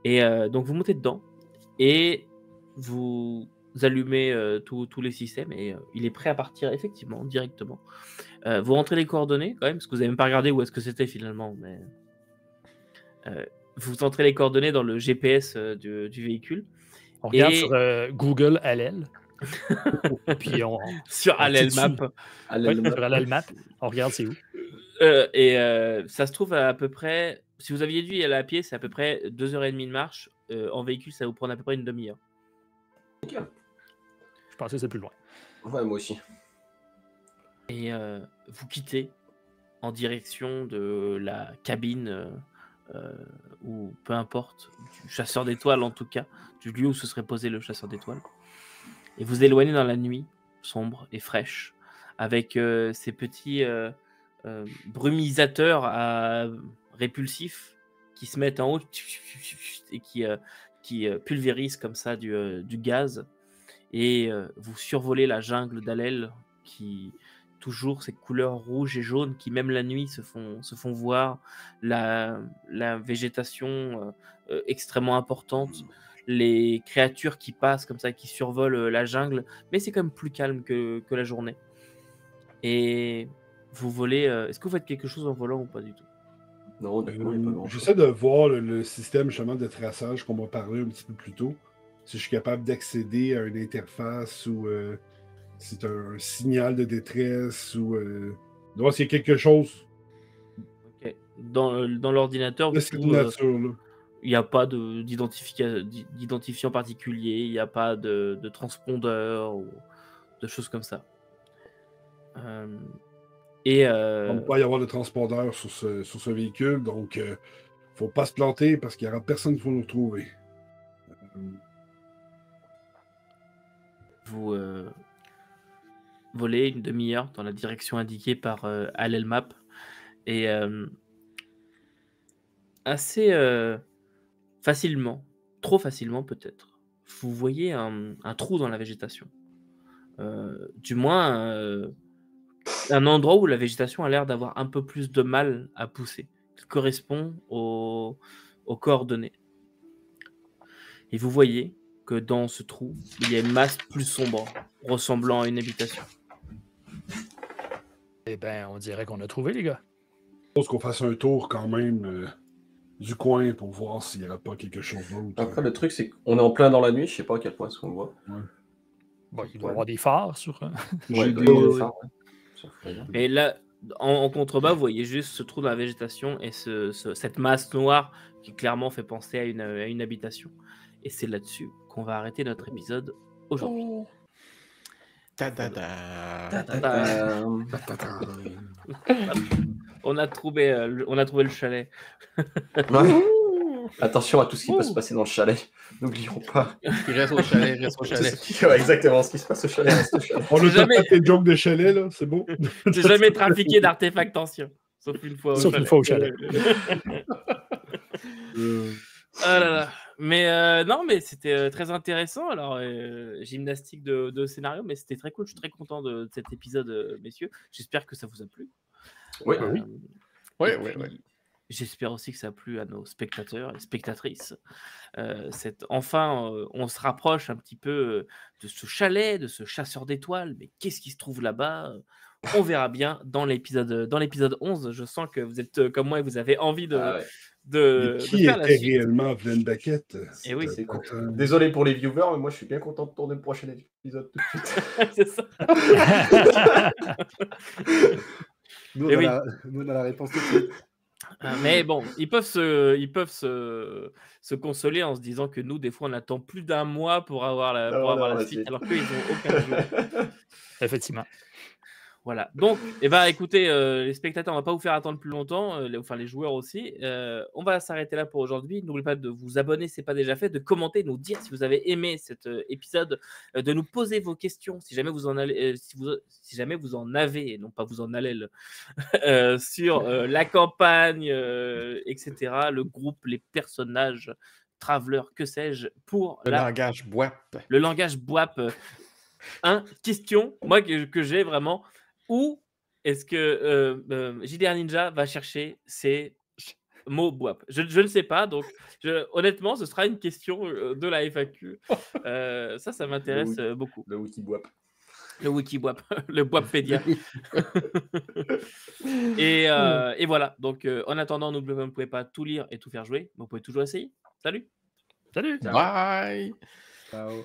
Speaker 1: Et donc vous montez dedans, et vous allumez tous les systèmes, et il est prêt à partir effectivement directement. Vous rentrez les coordonnées quand même, parce que vous n'avez même pas regardé où est-ce que c'était finalement, mais vous entrez les coordonnées dans le GPS du véhicule.
Speaker 5: On regarde
Speaker 1: Et-
Speaker 5: sur Google Allel. Puis
Speaker 1: sur Allel
Speaker 5: titube.
Speaker 1: Map.
Speaker 5: Ouais, sur Allel Map, on regarde c'est où.
Speaker 1: Et ça se trouve à peu près, si vous aviez dû y aller à pied, c'est à peu près 2h30 de marche. En véhicule, ça va vous prendre à peu près une demi-heure.
Speaker 5: Je pensais que c'est plus loin.
Speaker 2: Ouais, moi aussi.
Speaker 1: Et vous quittez en direction de la cabine, ou peu importe, du chasseur d'étoiles en tout cas, du lieu où se serait posé le chasseur d'étoiles. Et vous éloignez dans la nuit sombre et fraîche, avec ces petits brumisateurs à répulsifs qui se mettent en haut et qui pulvérisent comme ça du gaz. Et vous survolez la jungle d'Allel, qui toujours ces couleurs rouges et jaunes qui même la nuit se font voir, la végétation extrêmement importante, les créatures qui passent comme ça, qui survolent la jungle, mais c'est quand même plus calme que la journée. Et vous volez, est-ce que vous faites quelque chose en volant ou pas du tout?
Speaker 2: Non, honnêtement, il n'y a pas grand-chose.
Speaker 6: J'essaie de voir le système justement de traçage qu'on m'a parlé un petit peu plus tôt. Si je suis capable d'accéder à une interface ou c'est un signal de détresse ou donc c'est quelque chose
Speaker 1: Ok. Dans l'ordinateur,
Speaker 6: de
Speaker 1: du
Speaker 6: cette
Speaker 1: coup,
Speaker 6: nature-là.
Speaker 1: il n'y a pas d'identifiant particulier, il n'y a pas de transpondeur ou de choses comme ça. Et
Speaker 6: Il ne peut pas y avoir de transpondeur sur ce véhicule, donc faut pas se planter parce qu'il n'y aura personne pour nous retrouver.
Speaker 1: vous volez une demi-heure dans la direction indiquée par Allel Map, et assez facilement, trop facilement peut-être, vous voyez un trou dans la végétation. Du moins, un endroit où la végétation a l'air d'avoir un peu plus de mal à pousser, qui correspond aux coordonnées. Et vous voyez que dans ce trou, il y a une masse plus sombre, ressemblant à une habitation.
Speaker 5: Eh ben, on dirait qu'on a trouvé, les gars.
Speaker 6: Je pense qu'on fasse un tour quand même du coin pour voir s'il n'y aurait pas quelque chose d'autre.
Speaker 2: Après, le truc, c'est qu'on est en plein dans la nuit, je sais pas à quel point est-ce qu'on le voit.
Speaker 5: Bon, il doit y avoir des phares sur...
Speaker 6: J'ai
Speaker 2: il doit y
Speaker 6: des-
Speaker 2: avoir des phares, ouais.
Speaker 1: Et là, en contrebas, vous voyez juste ce trou dans la végétation et cette masse noire qui clairement fait penser à une habitation. Et c'est là-dessus qu'on va arrêter notre épisode aujourd'hui. On a trouvé le chalet.
Speaker 2: Ouais. Attention à tout ce qui peut se passer dans le chalet. N'oublions pas.
Speaker 4: Il reste au chalet, il reste au chalet.
Speaker 2: Ouais, exactement, ce qui se passe au chalet reste au chalet.
Speaker 6: On a
Speaker 1: jamais-
Speaker 6: jamais tes jokes de chalet, là, c'est bon?
Speaker 1: J'ai jamais trafiqué d'artefacts anciens. Sauf une fois au chalet. Ah là là. Mais non, mais c'était très intéressant. Alors, gymnastique de scénario, mais c'était très cool. Je suis très content de cet épisode, messieurs. J'espère que ça vous a plu.
Speaker 2: Oui.
Speaker 4: Oui,
Speaker 1: Et
Speaker 4: oui,
Speaker 1: puis,
Speaker 4: oui.
Speaker 1: j'espère aussi que ça a plu à nos spectateurs et spectatrices. Enfin, on se rapproche un petit peu de ce chalet, de ce chasseur d'étoiles. Mais qu'est-ce qui se trouve là-bas? On verra bien dans l'épisode 11. Je sens que vous êtes comme moi et vous avez envie de,
Speaker 2: Ah ouais.
Speaker 1: de,
Speaker 6: Mais
Speaker 1: de
Speaker 6: qui
Speaker 1: faire la
Speaker 6: était
Speaker 1: suite.
Speaker 6: réellement Glenn Beckett?
Speaker 1: Eh oui,
Speaker 2: C'est cool.
Speaker 6: Attends.
Speaker 2: Désolé pour les viewers, mais moi je suis bien content de tourner le prochain épisode tout de suite.
Speaker 1: c'est ça.
Speaker 3: Nous,
Speaker 1: Eh
Speaker 3: on,
Speaker 1: oui.
Speaker 3: nous, on a la réponse tout de suite.
Speaker 1: Mais bon, ils peuvent se consoler en se disant que nous, des fois, on attend plus d'un mois pour avoir la suite, alors qu'ils n'ont aucun jour.
Speaker 5: Effectivement.
Speaker 1: Voilà. Donc, écoutez, les spectateurs, on va pas vous faire attendre plus longtemps, les joueurs aussi. On va s'arrêter là pour aujourd'hui. N'oubliez pas de vous abonner si ce n'est pas déjà fait, de commenter, de nous dire si vous avez aimé cet épisode, de nous poser vos questions si jamais vous en avez, si jamais vous en avez, et non pas vous en allez, sur la campagne, etc., le groupe, les personnages, Traveler, que sais-je, pour
Speaker 4: Le langage BWAP.
Speaker 1: le langage BWAP. Question, moi que j'ai vraiment, où est-ce que JDR Ninja va chercher ces mots BWAP? Je ne sais pas, donc honnêtement, ce sera une question de la FAQ. Ça m'intéresse beaucoup.
Speaker 2: Le Wikibwap.
Speaker 1: Le Wikibwap, le BWAPpedia. et voilà, donc en attendant, n'oubliez pas, vous ne pouvez pas tout lire et tout faire jouer, mais vous pouvez toujours essayer. Salut!
Speaker 5: Salut!
Speaker 4: Bye!
Speaker 3: Ciao.